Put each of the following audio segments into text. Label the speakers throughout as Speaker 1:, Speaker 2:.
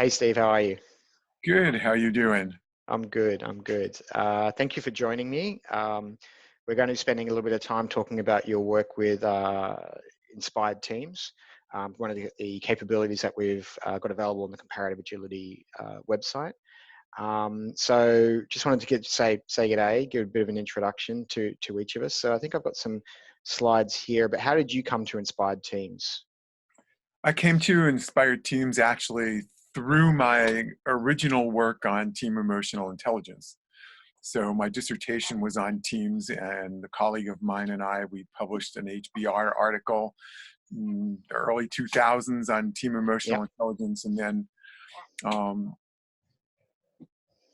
Speaker 1: Hey Steve, how are you?
Speaker 2: Good. How you doing?
Speaker 1: I'm good. I'm good. Thank you for joining me. We're going to be spending a little bit of time talking about your work with inspired teams. One of the capabilities that we've got available on the Comparative Agility website. So just wanted to say good day, give a bit of an introduction to each of us. So I think I've got some slides here, but how did you come to inspired teams?
Speaker 2: I came to Inspired Teams actually through my original work on team emotional intelligence. So my dissertation was on teams, and a colleague of mine and I, we published an HBR article in the early 2000s on team
Speaker 1: Yep.
Speaker 2: emotional intelligence, and then um,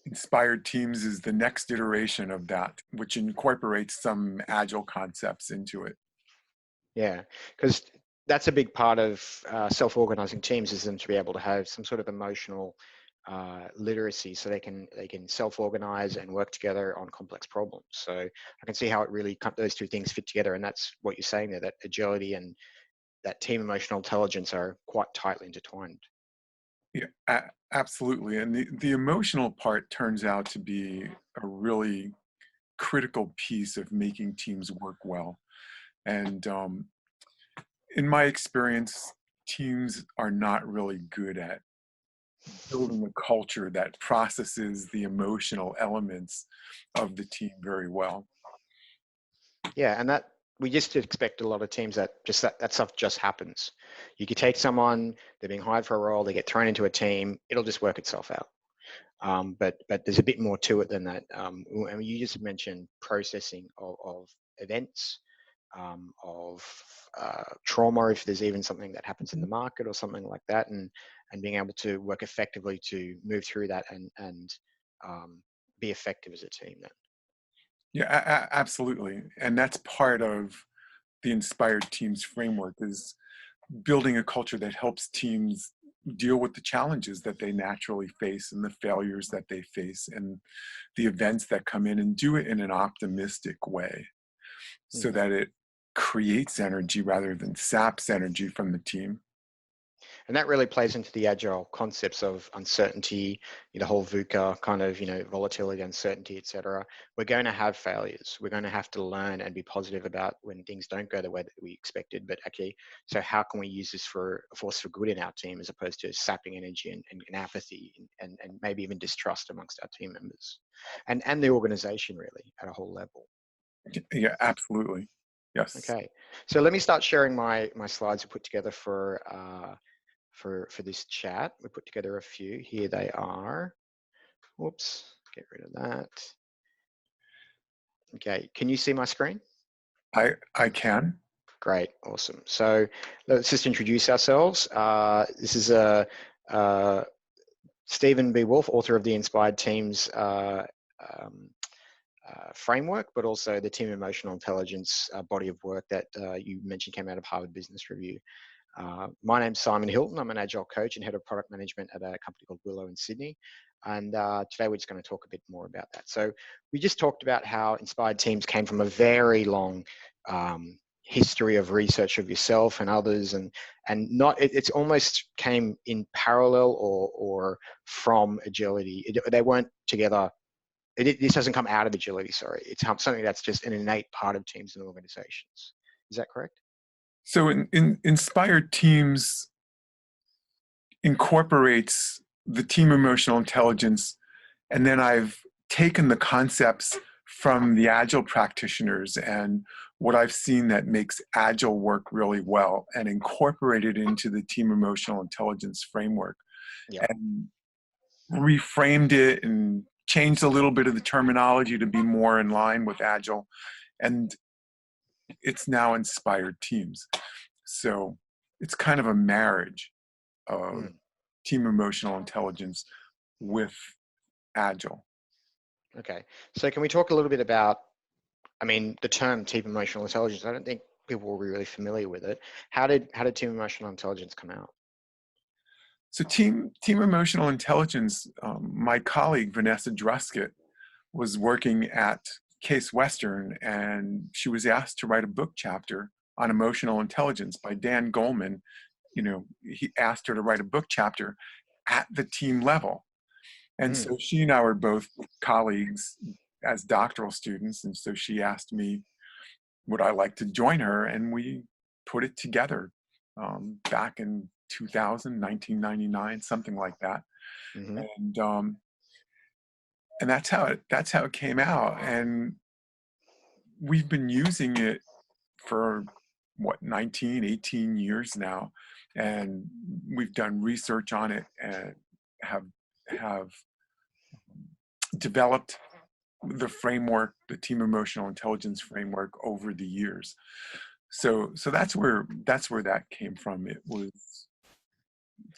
Speaker 2: Inspired Teams is the next iteration of that, which incorporates some agile concepts into it.
Speaker 1: Yeah, because that's a big part of self-organizing teams is them to be able to have some sort of emotional literacy, so they can self-organize and work together on complex problems. So I can see how it really those two things fit together, and that's what you're saying there. That agility and that team emotional intelligence are quite tightly intertwined.
Speaker 2: Yeah, absolutely. And the emotional part turns out to be a really critical piece of making teams work well. And in my experience, teams are not really good at building a culture that processes the emotional elements of the team very well.
Speaker 1: Yeah, and that we just expect a lot of teams that just that stuff just happens. You could take someone, they're being hired for a role, they get thrown into a team, it'll just work itself out. But there's a bit more to it than that. And you just mentioned processing of events, of trauma, if there's even something that happens in the market or something like that, and being able to work effectively to move through that and be effective as a team. Then.
Speaker 2: Yeah, absolutely. And that's part of the Inspired Teams framework is building a culture that helps teams deal with the challenges that they naturally face and the failures that they face and the events that come in, and do it in an optimistic way so
Speaker 1: Mhm.
Speaker 2: that it creates energy rather than saps energy from the team.
Speaker 1: And that really plays into the agile concepts of uncertainty, the whole VUCA kind of, volatility, uncertainty, etc. We're going to have failures. We're going to have to learn and be positive about when things don't go the way that we expected. But okay, so how can we use this for a force for good in our team as opposed to sapping energy and apathy and maybe even distrust amongst our team members and the organization really at a whole level.
Speaker 2: Yeah, absolutely. Yes.
Speaker 1: Okay, so let me start sharing my slides we put together for this chat. We put together a few. Here they are. Whoops, get rid of that. Okay, can you see my screen?
Speaker 2: I can.
Speaker 1: Great, awesome. So let's just introduce ourselves. This is Stephen B. Wolff, author of the Inspired Teams um, framework, but also the Team Emotional Intelligence body of work that you mentioned came out of Harvard Business Review. My name's Simon Hilton. I'm an agile coach and head of product management at a company called Willow in Sydney. And today we're just going to talk a bit more about that. So we just talked about how inspired teams came from a very long history of research of yourself and others, and not it's almost came in parallel or from agility. They weren't together. This doesn't come out of agility. Sorry, it's something that's just an innate part of teams and organizations. Is that correct?
Speaker 2: So in Inspired Teams incorporates the team emotional intelligence, and then I've taken the concepts from the agile practitioners and what I've seen that makes agile work really well and incorporated into the team emotional intelligence framework
Speaker 1: Yeah.
Speaker 2: and reframed it and changed a little bit of the terminology to be more in line with agile, and it's now Inspired Teams. So it's kind of a marriage of
Speaker 1: Mm.
Speaker 2: team emotional intelligence with agile.
Speaker 1: Okay. So can we talk a little bit about, I mean, the term team emotional intelligence? I don't think people will be really familiar with it. How did team emotional intelligence come out?
Speaker 2: So team emotional intelligence, my colleague Vanessa Druskett was working at Case Western, and she was asked to write a book chapter on emotional intelligence by Dan Goleman. You know, he asked her to write a book chapter, at the team level. And
Speaker 1: Mm.
Speaker 2: so she and I were both colleagues as doctoral students. And so she asked me, would I like to join her? And we put it together back in 2000, 1999, something like that.
Speaker 1: Hmm.
Speaker 2: And that's how it came out. And we've been using it for what, 19, 18 years now. And we've done research on it and have developed the framework, the team emotional intelligence framework over the years. So that's where that came from. It was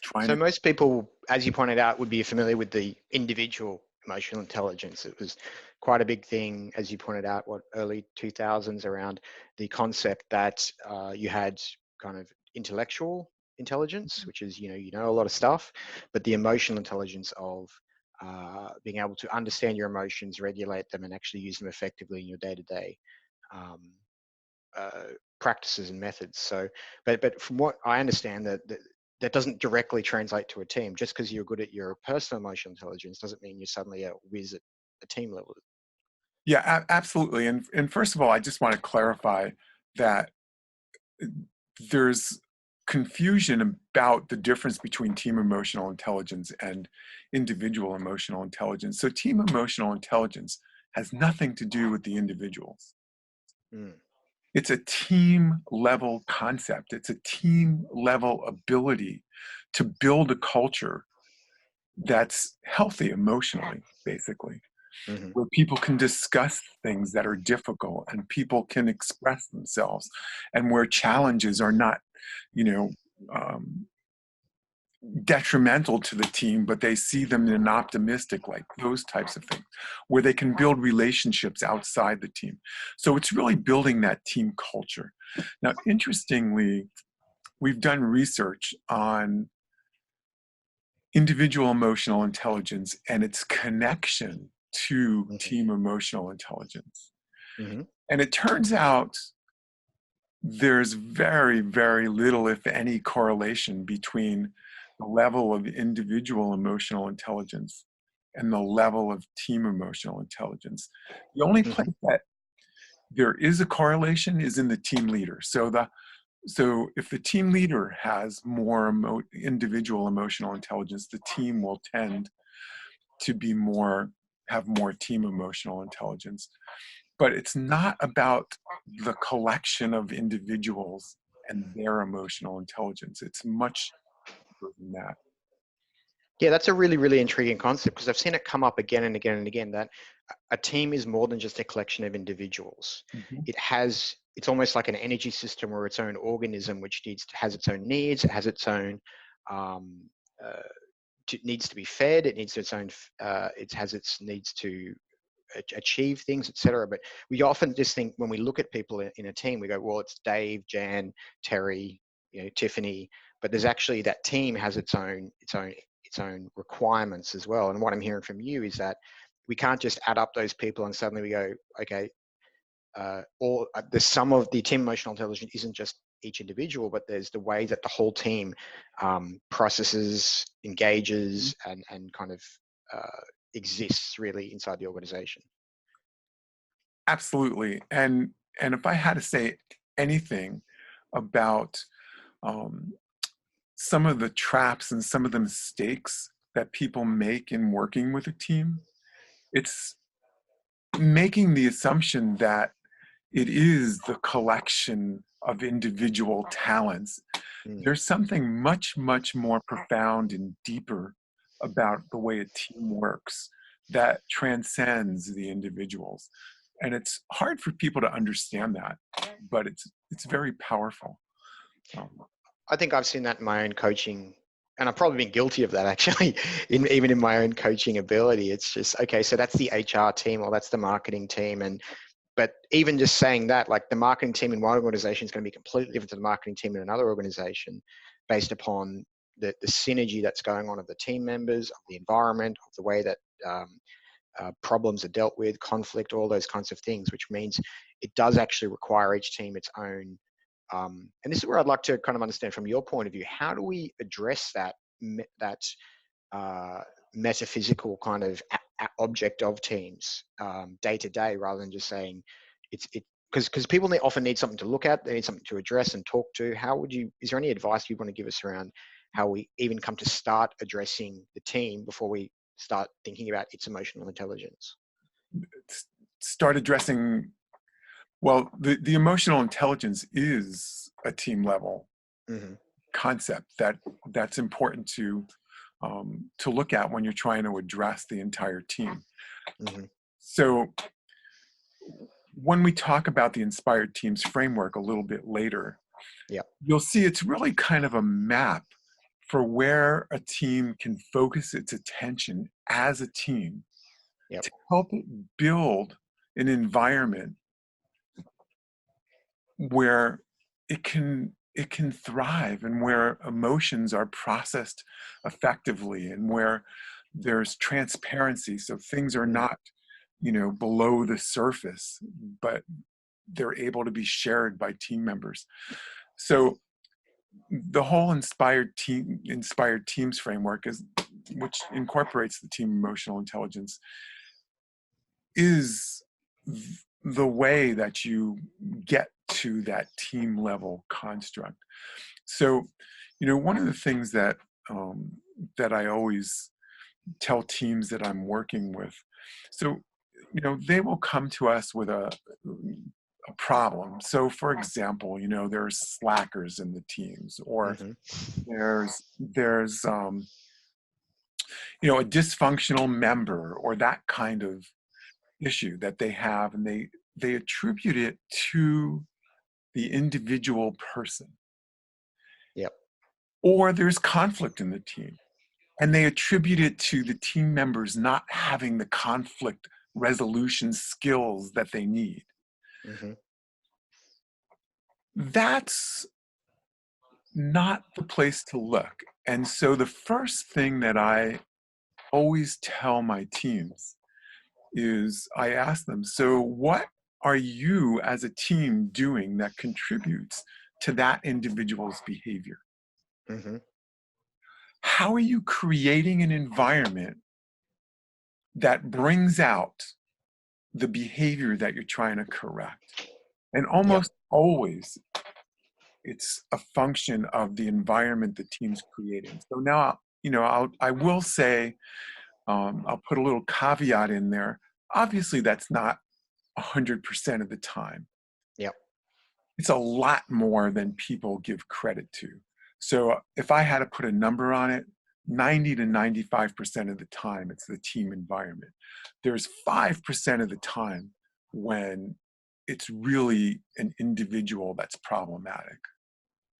Speaker 2: trying
Speaker 1: So
Speaker 2: to.
Speaker 1: most people, as you pointed out, would be familiar with the individual emotional intelligence. It was quite a big thing, as you pointed out, what, early 2000s, around the concept that you had kind of intellectual intelligence, which is, you know a lot of stuff, but the emotional intelligence of being able to understand your emotions, regulate them, and actually use them effectively in your day-to-day um, uh, practices and methods. So, but from what I understand, that doesn't directly translate to a team. Just because you're good at your personal emotional intelligence doesn't mean you're suddenly a whiz at a team level.
Speaker 2: Yeah, absolutely. And first of all, I just want to clarify that there's confusion about the difference between team emotional intelligence and individual emotional intelligence. So team emotional intelligence has nothing to do with the individuals.
Speaker 1: Mm.
Speaker 2: It's a team level concept. It's a team level ability to build a culture that's healthy emotionally, basically,
Speaker 1: Mm-hmm.
Speaker 2: where people can discuss things that are difficult and people can express themselves, and where challenges are not, you know, um, detrimental to the team, but they see them in an optimistic, like those types of things, where they can build relationships outside the team. So it's really building that team culture. Now, interestingly, we've done research on individual emotional intelligence and its connection to
Speaker 1: Mm-hmm.
Speaker 2: team emotional intelligence.
Speaker 1: Mm-hmm.
Speaker 2: And it turns out there's very, very little, if any, correlation between the level of individual emotional intelligence and the level of team emotional intelligence. The only
Speaker 1: Mm-hmm.
Speaker 2: place that there is a correlation is in the team leader. So if the team leader has more individual emotional intelligence, the team will tend to have more team emotional intelligence. But it's not about the collection of individuals and their emotional intelligence. It's much deeper than that.
Speaker 1: Yeah, that's a really, really intriguing concept, because I've seen it come up again and again and again, that a team is more than just a collection of individuals.
Speaker 2: Mhm.
Speaker 1: It's almost like an energy system or its own organism, which has its own needs. It has its own, um, uh, needs to be fed. It needs its own, it has its needs to achieve things, etc. But we often just think, when we look at people in a team, we go, well, it's Dave, Jan, Terry, Tiffany. But there's actually, that team has its own requirements as well. And what I'm hearing from you is that we can't just add up those people and suddenly we go, okay, or the sum of the team emotional intelligence isn't just each individual, but there's the way that the whole team processes, engages, and kind of exists really inside the organization.
Speaker 2: Absolutely. And if I had to say anything about um, some of the traps and some of the mistakes that people make in working with a team, it's making the assumption that it is the collection of individual talents.
Speaker 1: Mm.
Speaker 2: There's something much, much more profound and deeper about the way a team works that transcends the individuals. And it's hard for people to understand that, but it's very powerful. Um,
Speaker 1: I think I've seen that in my own coaching, and I've probably been guilty of that actually, even in my own coaching ability. It's just, okay, so that's the HR team, or that's the marketing team, but even just saying that, like, the marketing team in one organization is going to be completely different to the marketing team in another organization, based upon the synergy that's going on of the team members, of the environment, of the way that problems are dealt with, conflict, all those kinds of things, which means it does actually require each team its own. And this is where I'd like to kind of understand from your point of view, how do we address that metaphysical kind of object of teams day to day, rather than just saying it, because people often need something to look at, they need something to address and talk to. Is there any advice you want to give us around how we even come to start addressing the team before we start thinking about its emotional intelligence?
Speaker 2: Start addressing, well, the emotional intelligence is a team level
Speaker 1: Mm-hmm.
Speaker 2: concept that's important to look at when you're trying to address the entire team.
Speaker 1: Mm-hmm.
Speaker 2: So when we talk about the Inspired Teams framework a little bit later,
Speaker 1: Yeah.
Speaker 2: you'll see it's really kind of a map for where a team can focus its attention as a team
Speaker 1: Yep.
Speaker 2: to help it build an environment where it can thrive, and where emotions are processed effectively, and where there's transparency, so things are
Speaker 1: Mm-hmm.
Speaker 2: not, below the surface, but they're able to be shared by team members. So the whole inspired teams framework, which incorporates the team emotional intelligence, is the way that you get to that team level construct. So, one of the things that I always tell teams that I'm working with, so, they will come to us with a problem. So, for example, there's slackers in the teams, or
Speaker 1: Mm-hmm.
Speaker 2: there's a dysfunctional member, or that kind of issue that they have, and they attribute it to the individual person.
Speaker 1: Yep.
Speaker 2: Or there's conflict in the team, and they attribute it to the team members not having the conflict resolution skills that they need.
Speaker 1: Mm-hmm.
Speaker 2: That's not the place to look. And so the first thing that I always tell my teams is, I ask them, so what are you as a team doing that contributes to that individual's behavior?
Speaker 1: Mm-hmm.
Speaker 2: How are you creating an environment that brings out the behavior that you're trying to correct? And
Speaker 1: Yep.
Speaker 2: almost always, it's a function of the environment the team's creating. So now, I will say, I'll put a little caveat in there. Obviously, that's not 100% of the time.
Speaker 1: Yep.
Speaker 2: It's a lot more than people give credit to. So if I had to put a number on it, 90 to 95% of the time, it's the team environment. There's 5% of the time when it's really an individual that's problematic.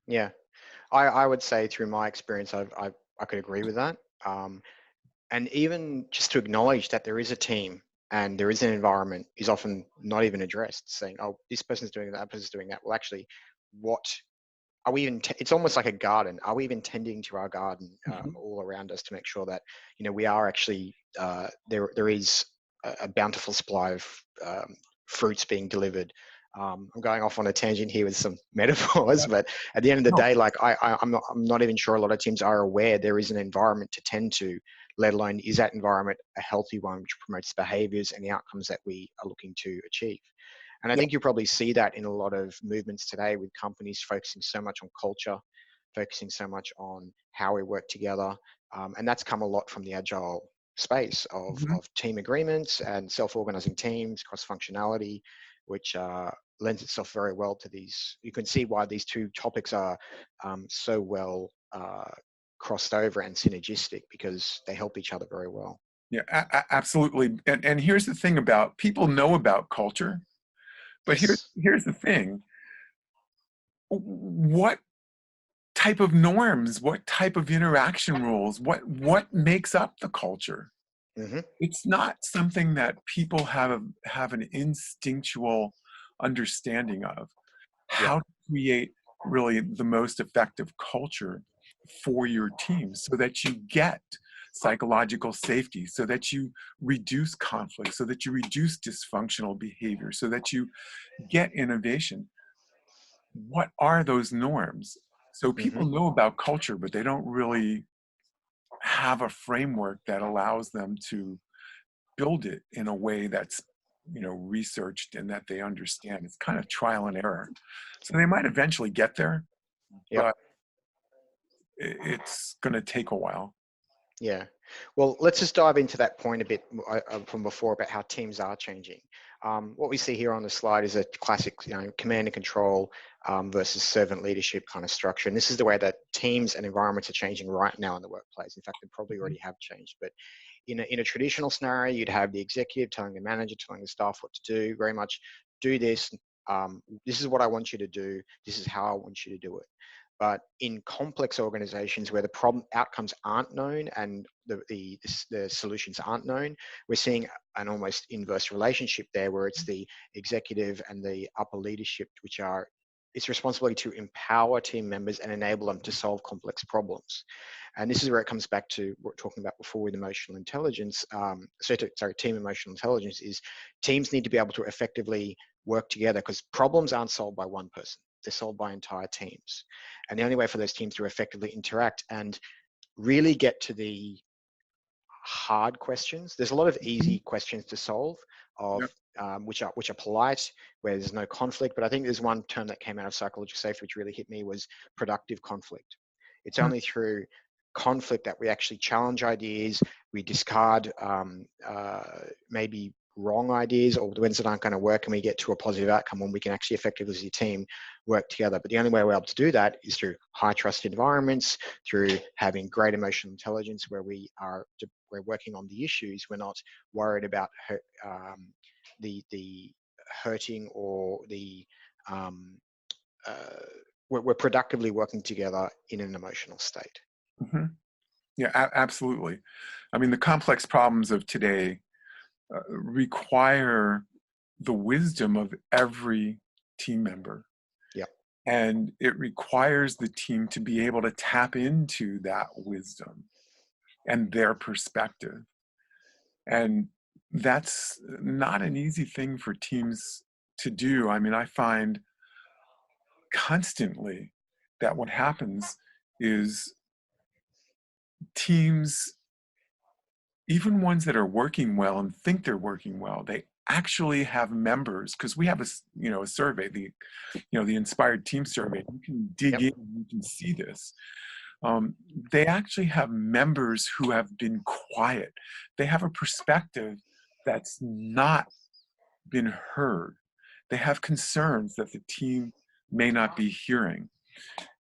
Speaker 1: Yeah. I would say through my experience, I could agree with that. And even just to acknowledge that there is a team and there is an environment is often not even addressed, saying, oh, this person's doing that person's doing that. Well, actually, what are we even it's almost like a garden. Are we even tending to our garden
Speaker 2: Mhm.
Speaker 1: all around us to make sure that we are actually there is a bountiful supply of fruits being delivered. I'm going off on a tangent here with some metaphors,
Speaker 2: Yeah.
Speaker 1: but at the end of the
Speaker 2: No.
Speaker 1: day, like I'm not even sure a lot of teams are aware there is an environment to tend to, let alone is that environment a healthy one which promotes behaviors and the outcomes that we are looking to achieve. And I
Speaker 2: Yeah.
Speaker 1: think you probably see that in a lot of movements today, with companies focusing so much on culture, focusing so much on how we work together. And that's come a lot from the agile space
Speaker 2: Mhm.
Speaker 1: of team agreements and self-organizing teams, cross-functionality, which lends itself very well to these. You can see why these two topics are so well crossed over and synergistic, because they help each other very well.
Speaker 2: Yeah, absolutely. And here's the thing: about people know about culture, but
Speaker 1: Yes.
Speaker 2: here's the thing: what type of norms, what type of interaction rules, what makes up the culture?
Speaker 1: Mm-hmm.
Speaker 2: It's not something that people have an instinctual understanding of.
Speaker 1: Yep.
Speaker 2: How to create really the most effective culture for your team, so that you get psychological safety, so that you reduce conflict, so that you reduce dysfunctional behavior, so that you get innovation. What are those norms? So
Speaker 1: Mm-hmm.
Speaker 2: people know about culture, but they don't really have a framework that allows them to build it in a way that's, researched and that they understand. It's kind of trial and error. So they might eventually get there,
Speaker 1: Yep.
Speaker 2: but it's going to take a while.
Speaker 1: Yeah. Well, let's just dive into that point a bit from before about how teams are changing. What we see here on the slide is a classic, command and control versus servant leadership kind of structure. And this is the way that teams and environments are changing right now in the workplace. In fact, they probably already have changed. But in a traditional scenario, you'd have the executive telling the manager, telling the staff what to do, very much do this. This is what I want you to do. This is how I want you to do it. But in complex organizations where the problem outcomes aren't known and the solutions aren't known, we're seeing an almost inverse relationship there where it's the executive and the upper leadership, which are its responsibility to empower team members and enable them to solve complex problems. This is where it comes back to what we're talking about before with emotional intelligence. Team emotional intelligence is teams need to be able to effectively work together because problems aren't solved by one person. They're solved by entire teams. And the only way for those teams to effectively interact and really get to the hard questions, there's a lot of easy questions to solve of
Speaker 2: Yep.
Speaker 1: which are polite, where there's no conflict. But I think there's one term that came out of psychological safety which really hit me was productive conflict. It's
Speaker 2: Mhm.
Speaker 1: only through conflict that we actually challenge ideas, we discard maybe wrong ideas or the ones that aren't going to work, and we get to a positive outcome when we can actually effectively as a team work together. But the only way we're able to do that is through high trust environments, through having great emotional intelligence where we're working on the issues. We're not worried about the hurting or the um, uh, we're productively working together in an emotional state.
Speaker 2: Mhm. Yeah, absolutely. I mean, the complex problems of today require the wisdom of every team member.
Speaker 1: Yeah.
Speaker 2: And it requires the team to be able to tap into that wisdom and their perspective. And that's not an easy thing for teams to do. I mean, I find constantly that what happens is teams, even ones that are working well and think they're working well, they actually have members, because we have a survey, the inspired team survey. You can dig
Speaker 1: Yep.
Speaker 2: in and you can see this. They actually have members who have been quiet. They have a perspective that's not been heard. They have concerns that the team may not be hearing.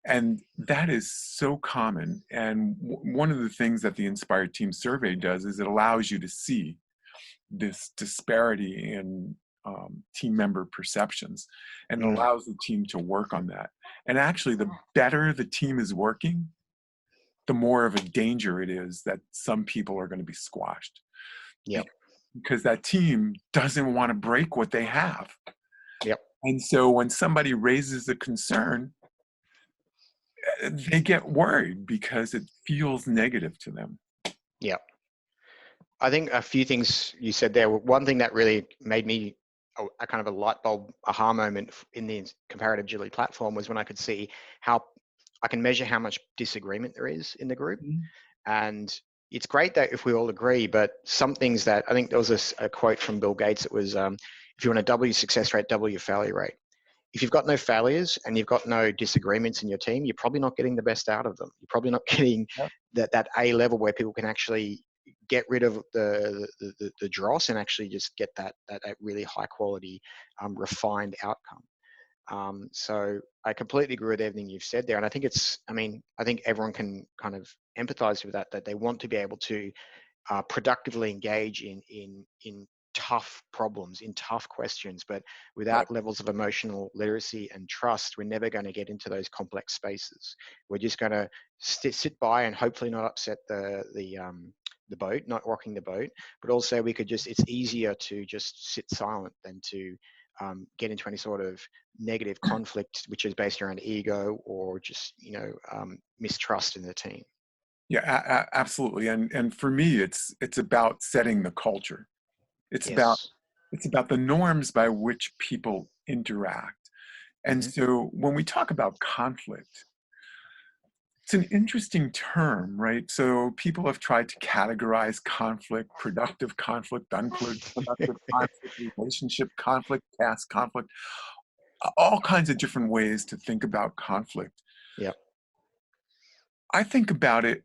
Speaker 2: And that is so common. And one of the things that the Inspired Team Survey does is it allows you to see this disparity in team member perceptions and allows the team to work on that. And actually, the better the team is working, the more of a danger it is that some people are going to be squashed
Speaker 1: Yep.
Speaker 2: because that team doesn't want to break what they have.
Speaker 1: Yep.
Speaker 2: And so when somebody raises a concern, they get worried because it feels negative to them.
Speaker 1: Yep. I think a few things you said there. One thing that really made me a kind of a light bulb aha moment in the comparative agility platform was when I could see how I can measure how much disagreement there is in the group.
Speaker 2: Mhm.
Speaker 1: And it's great that if we all agree, but some things that I think there was a quote from Bill Gates. It was, if you want to double your success rate, double your failure rate. If you've got no failures and you've got no disagreements in your team, you're probably not getting the best out of them. You're probably not getting
Speaker 2: Yep.
Speaker 1: that A level where people can actually get rid of the dross and actually just get that really high quality, refined outcome. So I completely agree with everything you've said there. And I think I think everyone can kind of empathize with that they want to be able to productively engage in tough problems, in tough questions, but
Speaker 2: Right.
Speaker 1: without levels of emotional literacy and trust, we're never going to get into those complex spaces. We're just going to sit by and hopefully not upset the boat, not rocking the boat, but also it's easier to just sit silent than to get into any sort of negative conflict, which is based around ego or just, mistrust in the team.
Speaker 2: Yeah, absolutely. And for me, it's about setting the culture. It's about
Speaker 1: Yes.
Speaker 2: it's about the norms by which people interact. And
Speaker 1: Hmm.
Speaker 2: so when we talk about conflict, It's an interesting term, right? So people have tried to categorize conflict, productive conflict, unproductive conflict, relationship conflict, task conflict, all kinds of different ways to think about conflict.
Speaker 1: Yep.
Speaker 2: I think about it,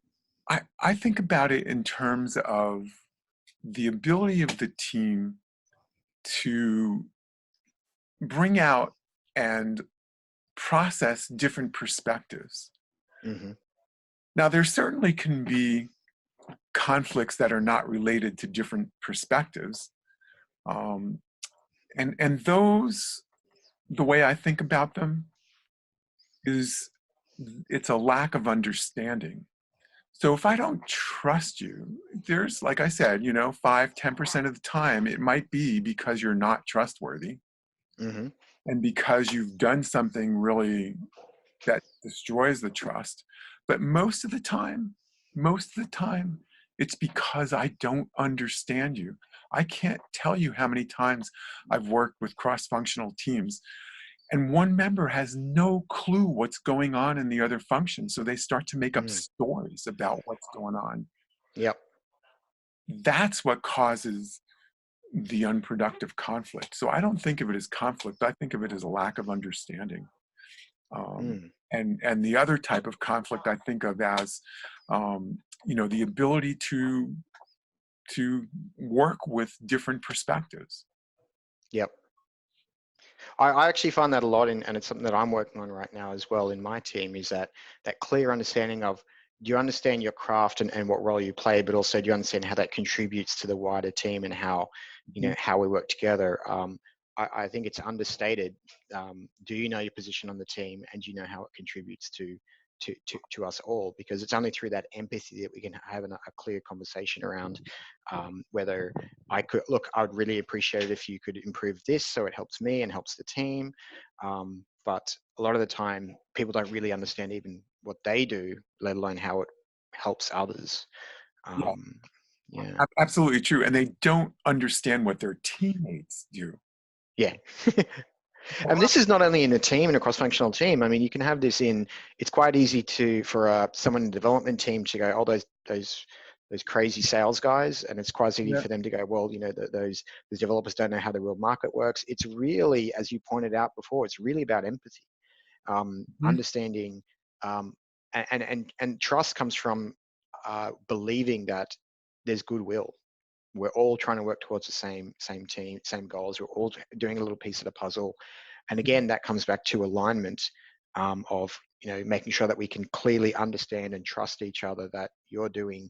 Speaker 2: I think about it in terms of the ability of the team to bring out and process different perspectives.
Speaker 1: Hmm.
Speaker 2: Now, there certainly can be conflicts that are not related to different perspectives. Um, and those, the way I think about them is it's a lack of understanding. So if I don't trust you, there's, like I said, 5, 10% of the time, it might be because you're not trustworthy
Speaker 1: Hmm.
Speaker 2: and because you've done something really that destroys the trust. But most of the time, it's because I don't understand you. I can't tell you how many times I've worked with cross-functional teams and one member has no clue what's going on in the other function. So they start to make up
Speaker 1: Mm.
Speaker 2: stories about what's going on.
Speaker 1: Yep.
Speaker 2: That's what causes the unproductive conflict. So I don't think of it as conflict. I think of it as a lack of understanding.
Speaker 1: Mm.
Speaker 2: And the other type of conflict I think of as, the ability to work with different perspectives.
Speaker 1: Yep. I actually find that a lot in, and it's something that I'm working on right now as well in my team, is that clear understanding of, do you understand your craft and what role you play, but also do you understand how that contributes to the wider team and how, how we work together. I think it's understated. Do you know your position on the team, and do you know how it contributes to us all? Because it's only through that empathy that we can have a clear conversation around whether I would really appreciate it if you could improve this so it helps me and helps the team. But a lot of the time, people don't really understand even what they do, let alone how it helps others.
Speaker 2: Yeah,
Speaker 1: Yeah.
Speaker 2: absolutely true. And they don't understand what their teammates do.
Speaker 1: Yeah. And this is not only in a team, in a cross-functional team. I mean, you can have this in. It's quite easy for someone in the development team to go, oh, those crazy sales guys, and it's quite easy
Speaker 2: Yeah.
Speaker 1: for them to go, well, those developers don't know how the real market works. It's really, as you pointed out before, it's really about empathy,
Speaker 2: Mhm.
Speaker 1: understanding, and trust comes from believing that there's goodwill. We're all trying to work towards the same team, same goals. We're all doing a little piece of the puzzle. And again, that comes back to alignment, of making sure that we can clearly understand and trust each other, that you're doing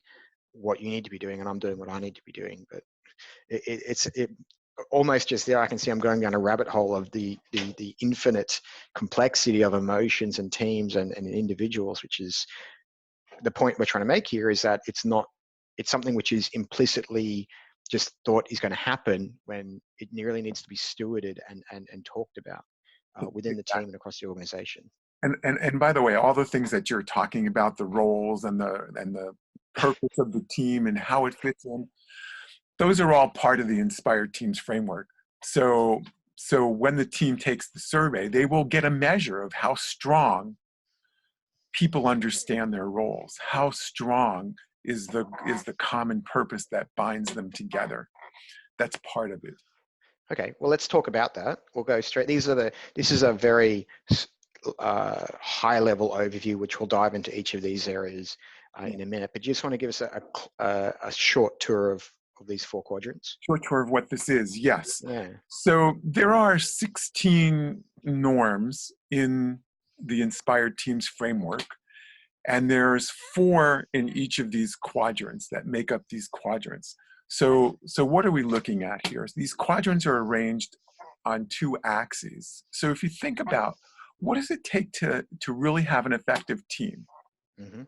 Speaker 1: what you need to be doing and I'm doing what I need to be doing. But it's almost just there. I can see I'm going down a rabbit hole of the infinite complexity of emotions and teams and individuals, which is the point we're trying to make here, is that it's something which is implicitly just thought is going to happen, when it really needs to be stewarded and talked about within the team and across the organization.
Speaker 2: And by the way, all the things that you're talking about, the roles and the purpose of the team and how it fits in, those are all part of the Inspired Teams framework. So when the team takes the survey, they will get a measure of how strong people understand their roles, how strong is the common purpose that binds them together. That's part of it.
Speaker 1: Okay, well, let's talk about that. We'll go straight. This is a very high level overview, which we'll dive into each of these areas in a minute. But you just want to give us a short tour of these 4 quadrants?
Speaker 2: Short tour of what this is, yes.
Speaker 1: Yeah.
Speaker 2: So there are 16 norms in the Inspired Teams framework, and there's 4 in each of these quadrants that make up these quadrants. So what are we looking at here? These quadrants are arranged on 2 axes. So if you think about, what does it take to really have an effective team?
Speaker 1: Mm-hmm.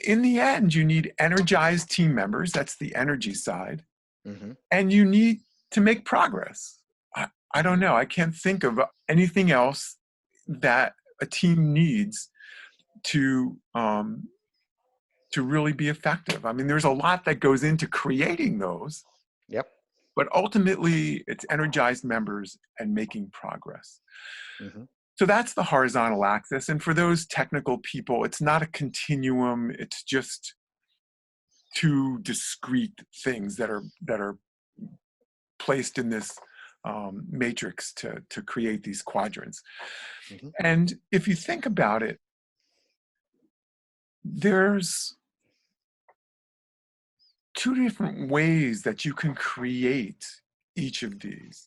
Speaker 2: In the end, you need energized team members. That's the energy side.
Speaker 1: Mm-hmm.
Speaker 2: And you need to make progress. I don't know. I can't think of anything else that a team needs to really be effective. I mean, there's a lot that goes into creating those,
Speaker 1: Yep.
Speaker 2: but ultimately it's energized members and making progress.
Speaker 1: Mm-hmm.
Speaker 2: So that's the horizontal axis. And for those technical people, it's not a continuum. It's just two discrete things that are placed in this matrix to create these quadrants.
Speaker 1: Mm-hmm.
Speaker 2: And if you think about it, there's two different ways that you can create each of these.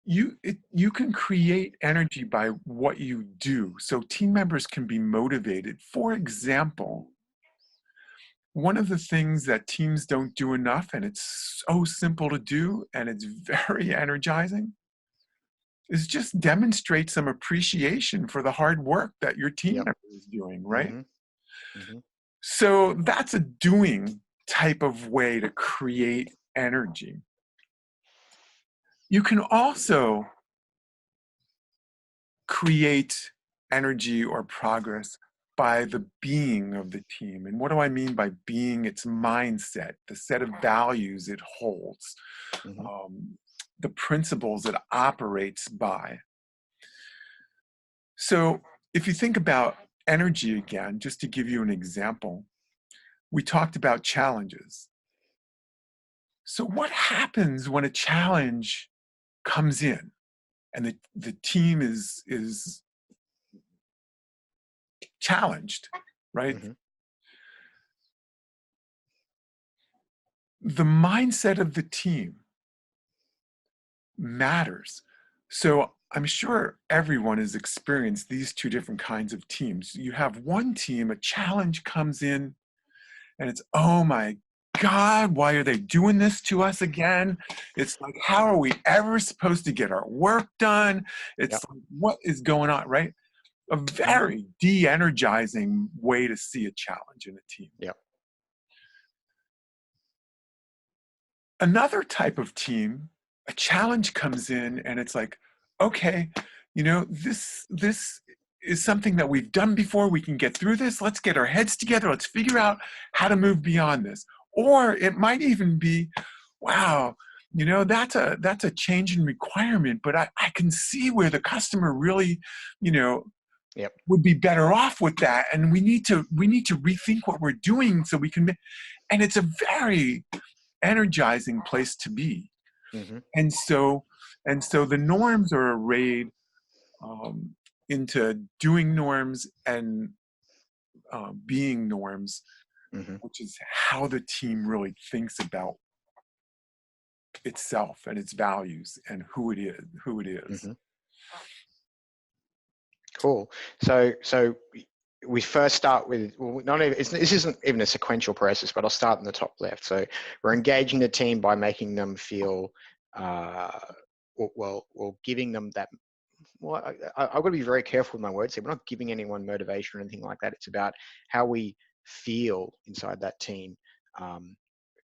Speaker 2: You can create energy by what you do, so team members can be motivated. For example, one of the things that teams don't do enough, and it's so simple to do, and it's very energizing, is just demonstrate some appreciation for the hard work that your team
Speaker 1: Yep.
Speaker 2: member is doing, right?
Speaker 1: Mm-hmm. Mm-hmm.
Speaker 2: So that's a doing type of way to create energy. You can also create energy or progress by the being of the team. And what do I mean by being? Its mindset, the set of values it holds,
Speaker 1: Mm-hmm.
Speaker 2: the principles it operates by. So if you think about energy again, just to give you an example, we talked about challenges. So what happens when a challenge comes in and the team is challenged, right?
Speaker 1: Mm-hmm.
Speaker 2: The mindset of the team matters. So I'm sure everyone has experienced these two different kinds of teams. You have one team, a challenge comes in, and it's, oh my God, why are they doing this to us again? It's like, how are we ever supposed to get our work done? It's
Speaker 1: Yep.
Speaker 2: like, what is going on, right? A very de-energizing way to see a challenge in a team.
Speaker 1: Yep.
Speaker 2: Another type of team, a challenge comes in and it's like, okay, you know, this is something that we've done before. We can get through this. Let's get our heads together. Let's figure out how to move beyond this. Or it might even be, wow, you know, that's a change in requirement, but I can see where the customer really, you know,
Speaker 1: Yep.
Speaker 2: would be better off with that. And we need to rethink what we're doing so we can, and it's a very energizing place to be.
Speaker 1: Mm-hmm.
Speaker 2: And so the norms are arrayed into doing norms and being norms,
Speaker 1: Mm-hmm.
Speaker 2: which is how the team really thinks about itself and its values and who it is.
Speaker 1: Mm-hmm. Cool. So we first start with, well, not even, this isn't even a sequential process, but I'll start in the top left. So we're engaging the team by making them feel, well, giving them that. Well, I've got to be very careful with my words here. We're not giving anyone motivation or anything like that. It's about how we feel inside that team,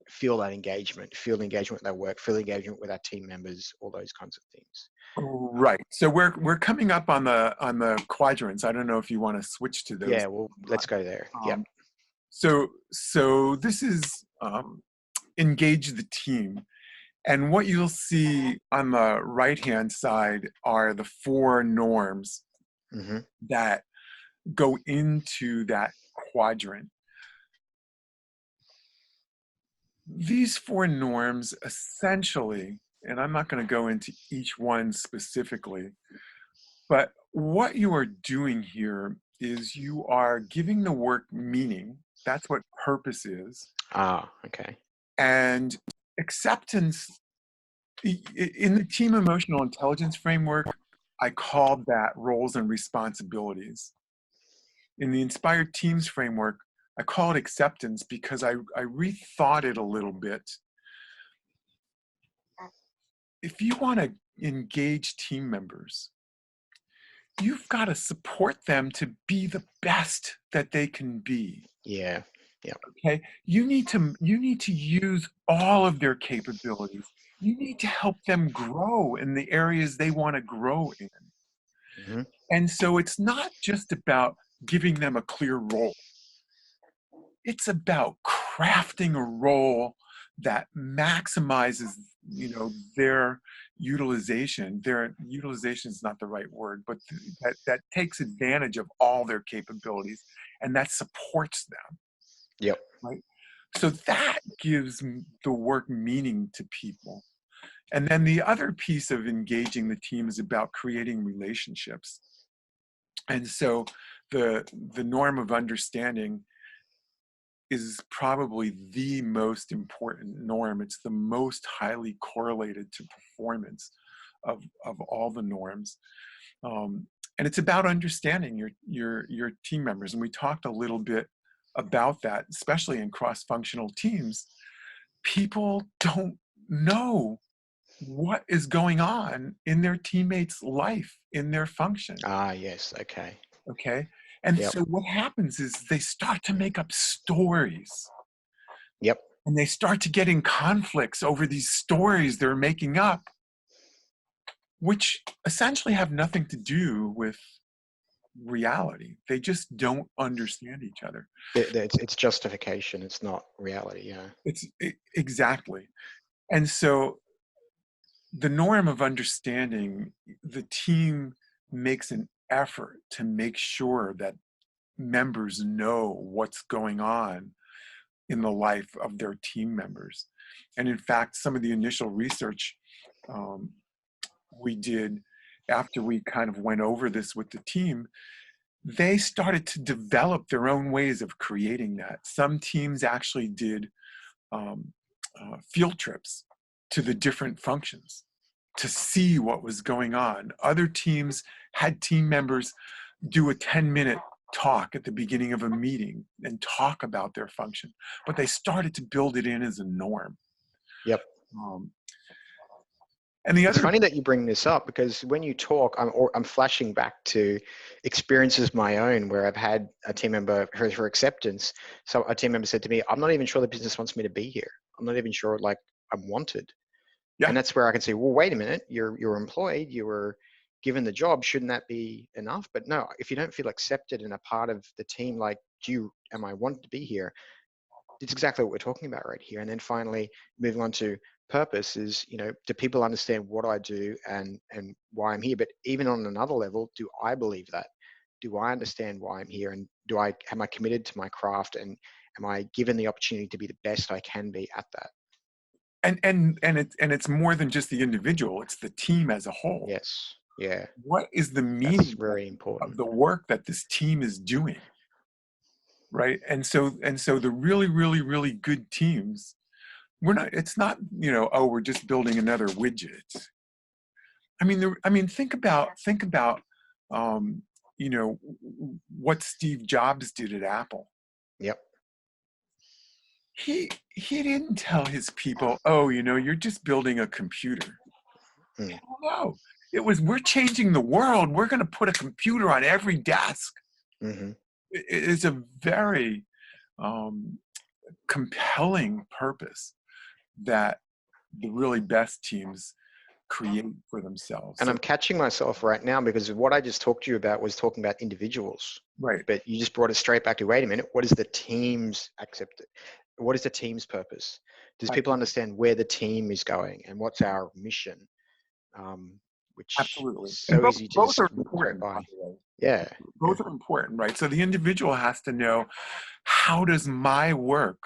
Speaker 1: feel that engagement, feel the engagement with their work, feel the engagement with our team members, all those kinds of things.
Speaker 2: Right. So we're coming up on the quadrants. I don't know if you want to switch to those.
Speaker 1: Yeah, well, let's go there. Yep.
Speaker 2: So this is engage the team. And what you'll see on the right-hand side are the 4 norms
Speaker 1: Mm-hmm.
Speaker 2: that go into that quadrant. These 4 norms essentially, and I'm not going to go into each one specifically, but what you are doing here is you are giving the work meaning. That's what purpose is.
Speaker 1: Ah, okay.
Speaker 2: And acceptance. In the team emotional intelligence framework, I called that roles and responsibilities. In the inspired teams framework, I call it acceptance because I rethought it a little bit. If you want to engage team members, you've got to support them to be the best that they can be.
Speaker 1: Yeah. Yeah.
Speaker 2: Okay. You need to use all of their capabilities. You need to help them grow in the areas they want to grow in.
Speaker 1: Mm-hmm.
Speaker 2: And so it's not just about giving them a clear role. it's about crafting a role that maximizes, their utilization. Their utilization is not the right word, but that takes advantage of all their capabilities and that supports them,
Speaker 1: Yep.
Speaker 2: right? So that gives the work meaning to people. And then the other piece of engaging the team is about creating relationships. And so the norm of understanding is probably the most important norm. It's the most highly correlated to performance of all the norms. And it's about understanding your team members. And we talked a little bit about that, especially in cross-functional teams. People don't know what is going on in their teammates' life, in their function.
Speaker 1: Ah, yes. Okay.
Speaker 2: Okay. And
Speaker 1: Yep.
Speaker 2: so what happens is they start to make up stories,
Speaker 1: Yep.
Speaker 2: and they start to get in conflicts over these stories they're making up, which essentially have nothing to do with reality. They just don't understand each other.
Speaker 1: It's justification. It's not reality. Yeah.
Speaker 2: Exactly. And so the norm of understanding, the team makes an effort to make sure that members know what's going on in the life of their team members. And in fact, some of the initial research we did after we kind of went over this with the team, they started to develop their own ways of creating that. Some teams actually did field trips to the different functions to see what was going on. Other teams had team members do a 10-minute talk at the beginning of a meeting and talk about their function, but they started to build it in as a norm.
Speaker 1: Yep.
Speaker 2: And the
Speaker 1: It's
Speaker 2: other,
Speaker 1: funny that you bring this up, because when you talk, I'm flashing back to experiences my own where I've had a team member for acceptance. So a team member said to me, "I'm not even sure the business wants me to be here. I'm not even sure like I'm wanted."
Speaker 2: yeah,
Speaker 1: And that's where I can say, well, wait a minute, you're employed, you were given the job, shouldn't that be enough? But no, if you don't feel accepted and a part of the team, like, am I wanted to be here? It's exactly what we're talking about right here. And then finally, moving on to purpose is, do people understand what I do and why I'm here? But even on another level, do I believe that? Do I understand why I'm here? And am I committed to my craft? And am I given the opportunity to be the best I can be at that?
Speaker 2: and it's more than just the individual, it's the team as a whole.
Speaker 1: Yes. Yeah.
Speaker 2: What is the
Speaker 1: That's
Speaker 2: meaning
Speaker 1: very
Speaker 2: of
Speaker 1: important.
Speaker 2: the work that this team is doing? Right. And so the really, really, really good teams, it's not, oh, we're just building another widget. Think about um, what Steve Jobs did at Apple.
Speaker 1: Yep.
Speaker 2: He didn't tell his people, oh, you're just building a computer.
Speaker 1: Mm.
Speaker 2: Hell no. It was, we're changing the world. We're going to put a computer on every desk.
Speaker 1: Mm-hmm.
Speaker 2: It's a very compelling purpose that the really best teams create for themselves.
Speaker 1: And
Speaker 2: So,
Speaker 1: I'm catching myself right now, because what I just talked to you about was talking about individuals,
Speaker 2: right.
Speaker 1: but you just brought it straight back to, wait a minute, what is the team's accepted? What is the team's purpose? Does people understand where the team is going and what's our mission? Which
Speaker 2: Absolutely.
Speaker 1: is
Speaker 2: And
Speaker 1: so
Speaker 2: both,
Speaker 1: easy to
Speaker 2: both
Speaker 1: just
Speaker 2: are
Speaker 1: look straight
Speaker 2: important, by
Speaker 1: by.
Speaker 2: the way.
Speaker 1: Yeah. Yeah.
Speaker 2: Both are important, right? So the individual has to know, how does my work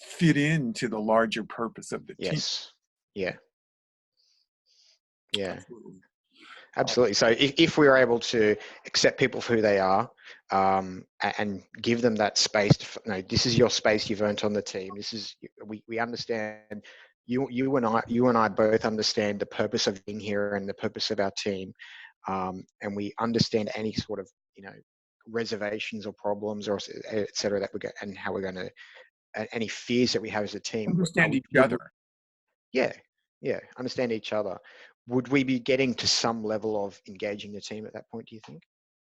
Speaker 2: fit into the larger purpose of the team?
Speaker 1: Yes. Yeah. Yeah.
Speaker 2: Absolutely.
Speaker 1: Absolutely. So if we are able to accept people for who they are, and give them that space to, this is your space you've earned on the team. This is, we understand, you and I both understand the purpose of being here and the purpose of our team, and we understand any sort of reservations or problems or et cetera that we get, and how we're going to, any fears that we have as a team.
Speaker 2: Understand each other.
Speaker 1: Yeah, yeah, understand each other. Would we be getting to some level of engaging the team at that point, do you think?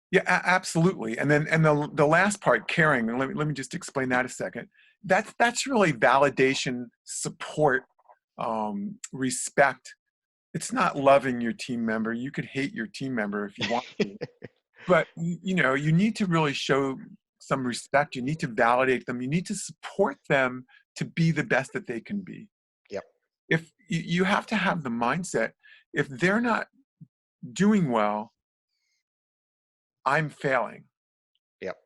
Speaker 2: Yeah, absolutely. And then, and the last part, caring, and let me just explain that a second. That's really validation, support, respect. It's not loving your team member. You could hate your team member if you want to, but you need to really show some respect. You need to validate them. You need to support them to be the best that they can be.
Speaker 1: Yep.
Speaker 2: If you have to have the mindset, if they're not doing well, I'm failing
Speaker 1: Yep.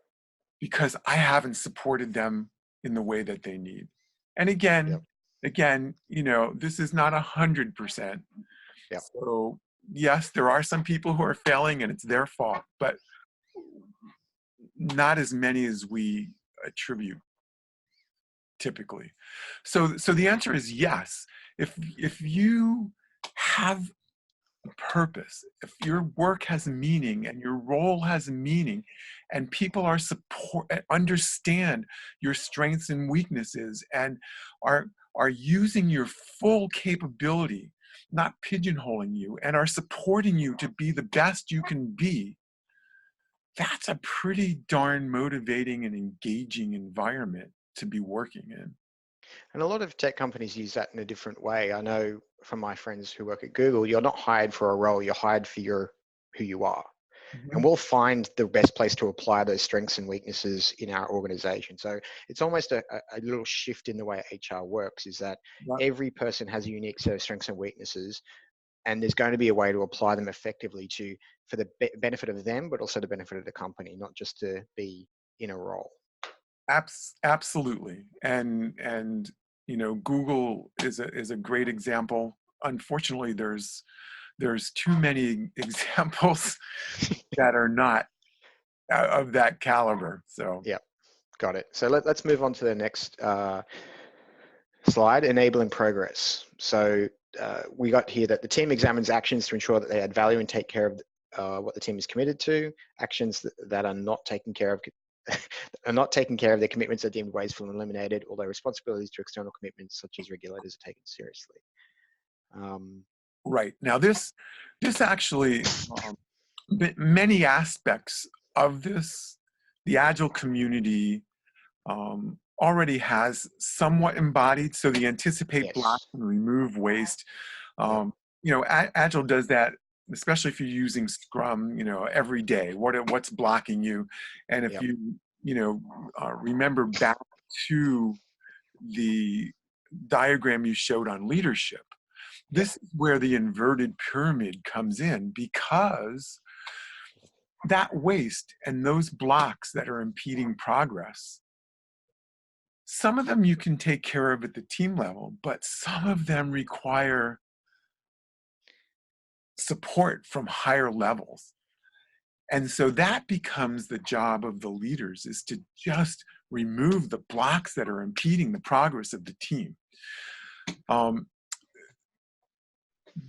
Speaker 2: because I haven't supported them in the way that they need. And
Speaker 1: Yep.
Speaker 2: again, this is not 100%.
Speaker 1: Yep.
Speaker 2: So yes, there are some people who are failing and it's their fault, but not as many as we attribute typically. So the answer is yes. If you have a purpose, if your work has meaning and your role has meaning, and people are understand your strengths and weaknesses and are using your full capability, not pigeonholing you, and are supporting you to be the best you can be, that's a pretty darn motivating and engaging environment to be working in.
Speaker 1: And a lot of tech companies use that in a different way. I know from my friends who work at Google, you're not hired for a role, you're hired for who you are. And we'll find the best place to apply those strengths and weaknesses in our organization. So it's almost a little shift in the way HR works, is that every person has a unique set of strengths and weaknesses, and there's going to be a way to apply them effectively for the benefit of them, but also the benefit of the company, not just to be in a role.
Speaker 2: Absolutely. And Google is a great example. Unfortunately, there's too many examples that are not of that caliber. So
Speaker 1: yeah, got it. So let's move on to the next slide, enabling progress. So we got here that the team examines actions to ensure that they add value and take care of what the team is committed to. Actions that are not taken care of their commitments are deemed wasteful and eliminated, although responsibilities to external commitments such as regulators are taken seriously.
Speaker 2: Right. Now this actually, many aspects of this, the Agile community already has somewhat embodied. So the anticipate blocks and remove waste. Agile does that, especially if you're using Scrum, every day. What's blocking you? And if you remember back to the diagram you showed on leadership, this is where the inverted pyramid comes in, because that waste and those blocks that are impeding progress, some of them you can take care of at the team level, but some of them require support from higher levels. And so that becomes the job of the leaders, is to just remove the blocks that are impeding the progress of the team.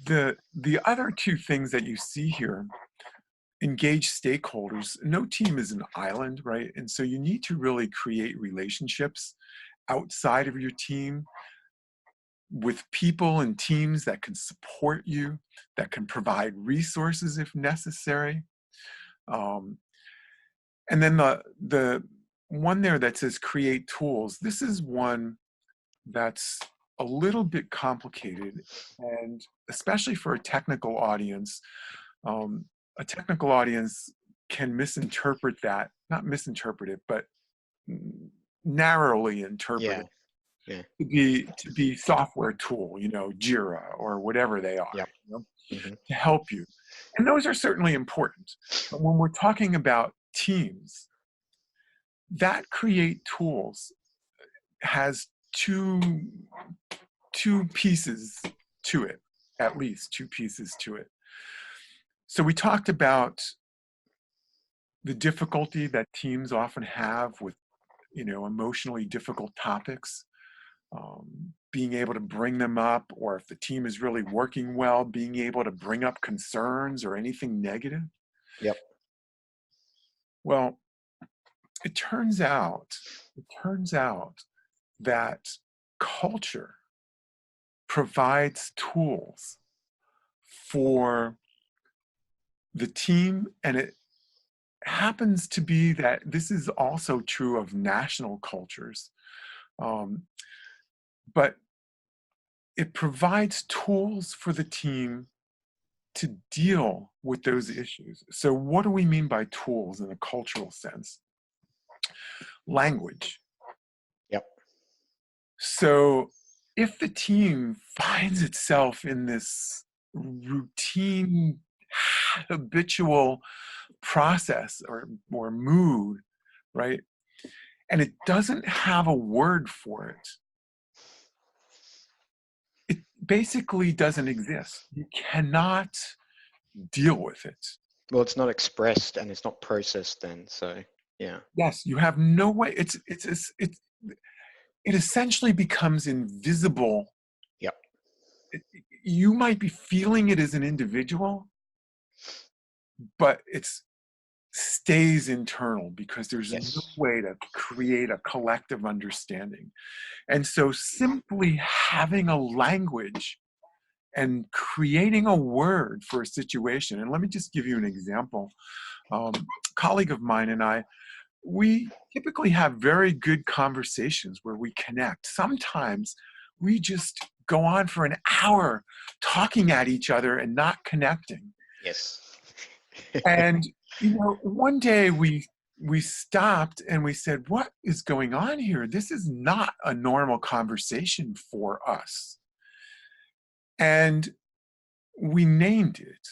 Speaker 2: The other two things that you see here, engage stakeholders. No team is an island, right? And so you need to really create relationships outside of your team with people and teams that can support you, that can provide resources if necessary. And then the one there that says create tools, this is one that's a little bit complicated, and especially for a technical audience can misinterpret that, not misinterpret it, but narrowly interpret it to be software tool, Jira or whatever they are, to help you. And those are certainly important. But when we're talking about teams, that create tools has two pieces to it, at least two pieces to it. So we talked about the difficulty that teams often have with, emotionally difficult topics, being able to bring them up, or if the team is really working well, being able to bring up concerns or anything negative.
Speaker 1: Yep.
Speaker 2: Well, it turns out that culture provides tools for the team, and it happens to be that this is also true of national cultures, but it provides tools for the team to deal with those issues. So what do we mean by tools in a cultural sense? Language.
Speaker 1: Yep.
Speaker 2: So if the team finds itself in this routine, habitual process or mood, right? And it doesn't have a word for it, it basically doesn't exist. You cannot deal with it.
Speaker 1: Well, it's not expressed and it's not processed then. So yeah.
Speaker 2: Yes, you have no way. It essentially becomes invisible.
Speaker 1: Yep.
Speaker 2: You might be feeling it as an individual, but it stays internal because there's no
Speaker 1: Yes.
Speaker 2: way to create a collective understanding. And so simply having a language and creating a word for a situation. And let me just give you an example. A colleague of mine and I, we typically have very good conversations where we connect. Sometimes we just go on for an hour talking at each other and not connecting.
Speaker 1: Yes.
Speaker 2: And one day we stopped and we said, what is going on here? This is not a normal conversation for us. And we named it.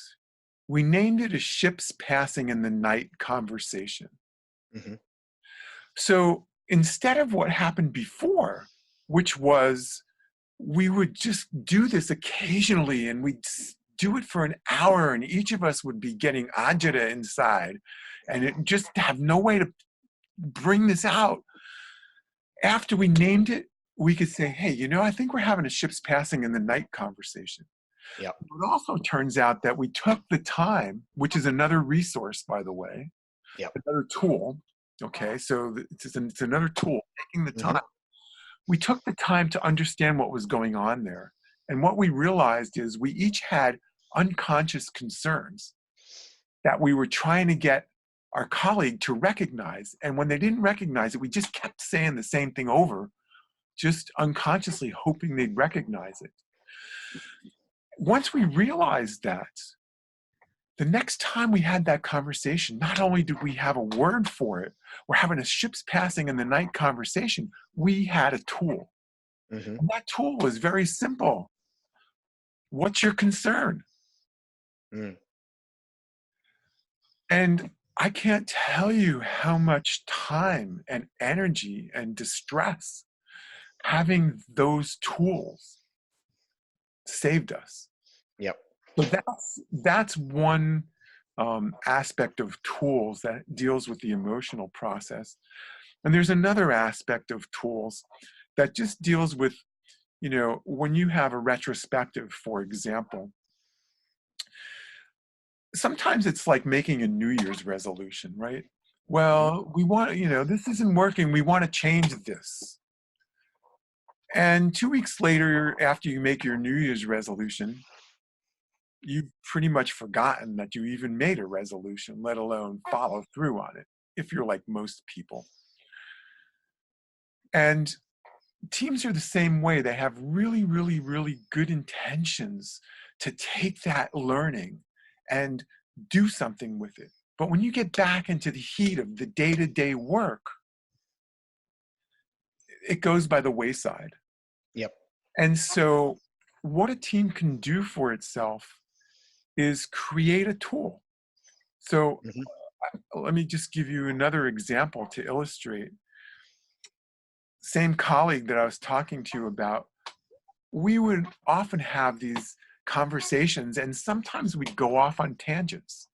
Speaker 2: We named it a ship's passing in the night conversation.
Speaker 1: Hmm.
Speaker 2: So instead of what happened before, which was we would just do this occasionally and we'd do it for an hour and each of us would be getting agita inside and it just have no way to bring this out. After we named it, we could say, hey, I think we're having a ship's passing in the night conversation.
Speaker 1: Yep.
Speaker 2: It also turns out that we took the time, which is another resource, by the way,
Speaker 1: Yep.
Speaker 2: another tool. Okay, so it's another tool, taking the
Speaker 1: Hmm.
Speaker 2: time. We took the time to understand what was going on there. And what we realized is we each had unconscious concerns that we were trying to get our colleague to recognize. And when they didn't recognize it, we just kept saying the same thing over, just unconsciously hoping they'd recognize it. Once we realized that, the next time we had that conversation, not only did we have a word for it, we're having a ship's passing in the night conversation, we had a tool.
Speaker 1: Hmm.
Speaker 2: And that tool was very simple. What's your concern?
Speaker 1: Mm.
Speaker 2: And I can't tell you how much time and energy and distress having those tools saved us.
Speaker 1: Yep.
Speaker 2: So that's one aspect of tools that deals with the emotional process. And there's another aspect of tools that just deals with, when you have a retrospective, for example, sometimes it's like making a New Year's resolution, right?
Speaker 1: Hmm.
Speaker 2: Well, we want, this isn't working. We want to change this. And 2 weeks later, after you make your New Year's resolution, you've pretty much forgotten that you even made a resolution, let alone follow through on it, if you're like most people. And teams are the same way. They have really, really, really good intentions to take that learning and do something with it. But when you get back into the heat of the day-to-day work, it goes by the wayside.
Speaker 1: Yep.
Speaker 2: And so what a team can do for itself is create a tool. So
Speaker 1: Hmm.
Speaker 2: let me just give you another example to illustrate. Same colleague that I was talking to you about, we would often have these conversations and sometimes we'd go off on tangents.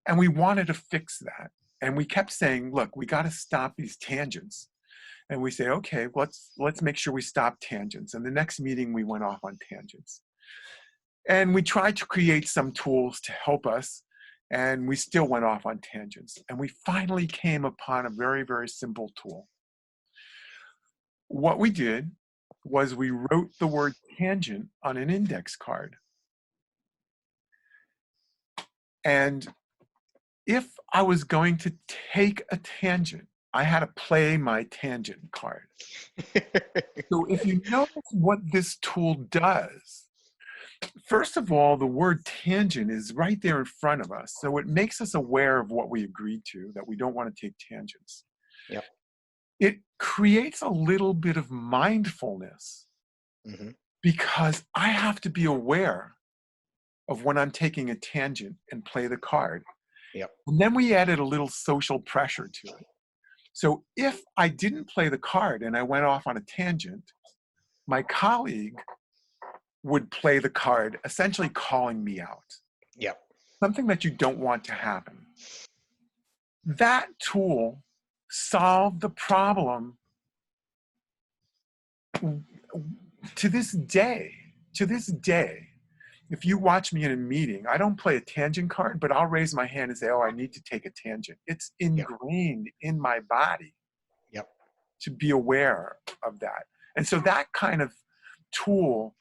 Speaker 2: And we wanted to fix that. And we kept saying, look, we got to stop these tangents. And we say, okay, let's make sure we stop tangents. And the next meeting we went off on tangents. And we tried to create some tools to help us, and we still went off on tangents. And we finally came upon a very, very simple tool. What we did was we wrote the word tangent on an index card. And if I was going to take a tangent, I had to play my tangent card. So if you notice what this tool does, first of all, the word tangent is right there in front of us. So it makes us aware of what we agreed to, that we don't want to take tangents.
Speaker 1: Yep.
Speaker 2: It creates a little bit of mindfulness
Speaker 1: Hmm.
Speaker 2: because I have to be aware of when I'm taking a tangent and play the card.
Speaker 1: Yep.
Speaker 2: And then we added a little social pressure to it. So if I didn't play the card and I went off on a tangent, my colleague would play the card, essentially calling me out,
Speaker 1: Yep.
Speaker 2: something that you don't want to happen. That tool solved the problem to this day. To this day, if you watch me in a meeting, I don't play a tangent card, but I'll raise my hand and say, oh, I need to take a tangent. It's
Speaker 1: Yep.
Speaker 2: ingrained in my body
Speaker 1: Yep.
Speaker 2: to be aware of that. And so that kind of tool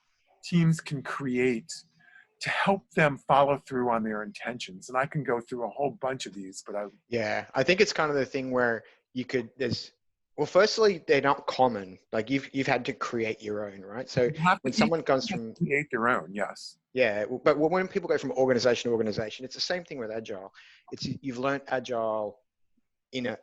Speaker 2: teams can create to help them follow through on their intentions. And I can go through a whole bunch of these, but
Speaker 1: Yeah, I think it's kind of the thing where well, firstly, they're not common. Like you've had to create your own, right? So
Speaker 2: you have to
Speaker 1: when
Speaker 2: each
Speaker 1: someone goes
Speaker 2: have to
Speaker 1: from,
Speaker 2: create their own, yes.
Speaker 1: yeah, but when people go from organization to organization, it's the same thing with agile. You've learned agile in a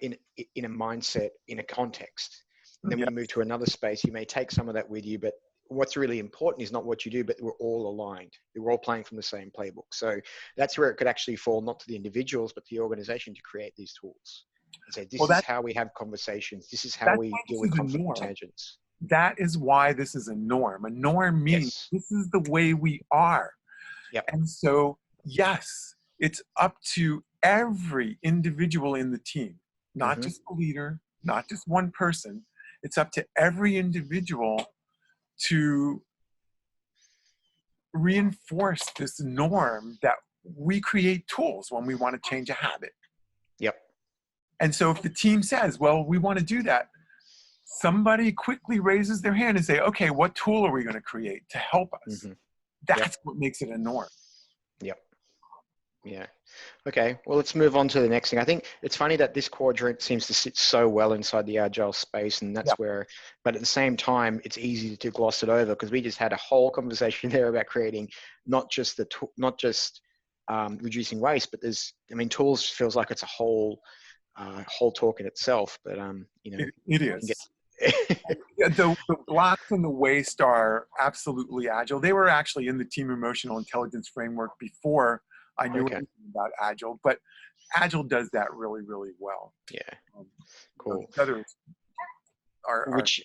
Speaker 1: mindset, in a context. And then when
Speaker 2: Yeah.
Speaker 1: you move to another space, you may take some of that with you, but what's really important is not what you do, but we're all aligned. We're all playing from the same playbook. So that's where it could actually fall, not to the individuals, but the organization to create these tools. And say,
Speaker 2: Well,
Speaker 1: this is how we have conversations. This is how
Speaker 2: that's
Speaker 1: we
Speaker 2: why
Speaker 1: deal
Speaker 2: this
Speaker 1: with
Speaker 2: is a
Speaker 1: conflict and
Speaker 2: norm.
Speaker 1: tangents.
Speaker 2: That is why this is a norm. A norm means
Speaker 1: Yes.
Speaker 2: this is the way we are.
Speaker 1: Yep.
Speaker 2: And so, yes, it's up to every individual in the team, not
Speaker 1: Mm-hmm.
Speaker 2: just the leader, not just one person. It's up to every individual to reinforce this norm that we create tools when we want to change a habit.
Speaker 1: Yep.
Speaker 2: And so if the team says, well, we want to do that, somebody quickly raises their hand and say, okay, what tool are we going to create to help us?
Speaker 1: Mm-hmm. Yep.
Speaker 2: That's what makes it a norm.
Speaker 1: Yep. Yeah. Okay. Well, let's move on to the next thing. I think it's funny that this quadrant seems to sit so well inside the agile space, and that's
Speaker 2: Yep.
Speaker 1: where, but at the same time, it's easy to gloss it over because we just had a whole conversation there about creating not just reducing waste, but tools feels like it's a whole talk in itself. But
Speaker 2: It
Speaker 1: can get.
Speaker 2: is. Yeah, the blocks and the waste are absolutely agile. They were actually in the team emotional intelligence framework before I knew
Speaker 1: Okay.
Speaker 2: anything about agile, but agile does that really, really well.
Speaker 1: Yeah.
Speaker 2: Um,
Speaker 1: Cool.
Speaker 2: the others are
Speaker 1: Which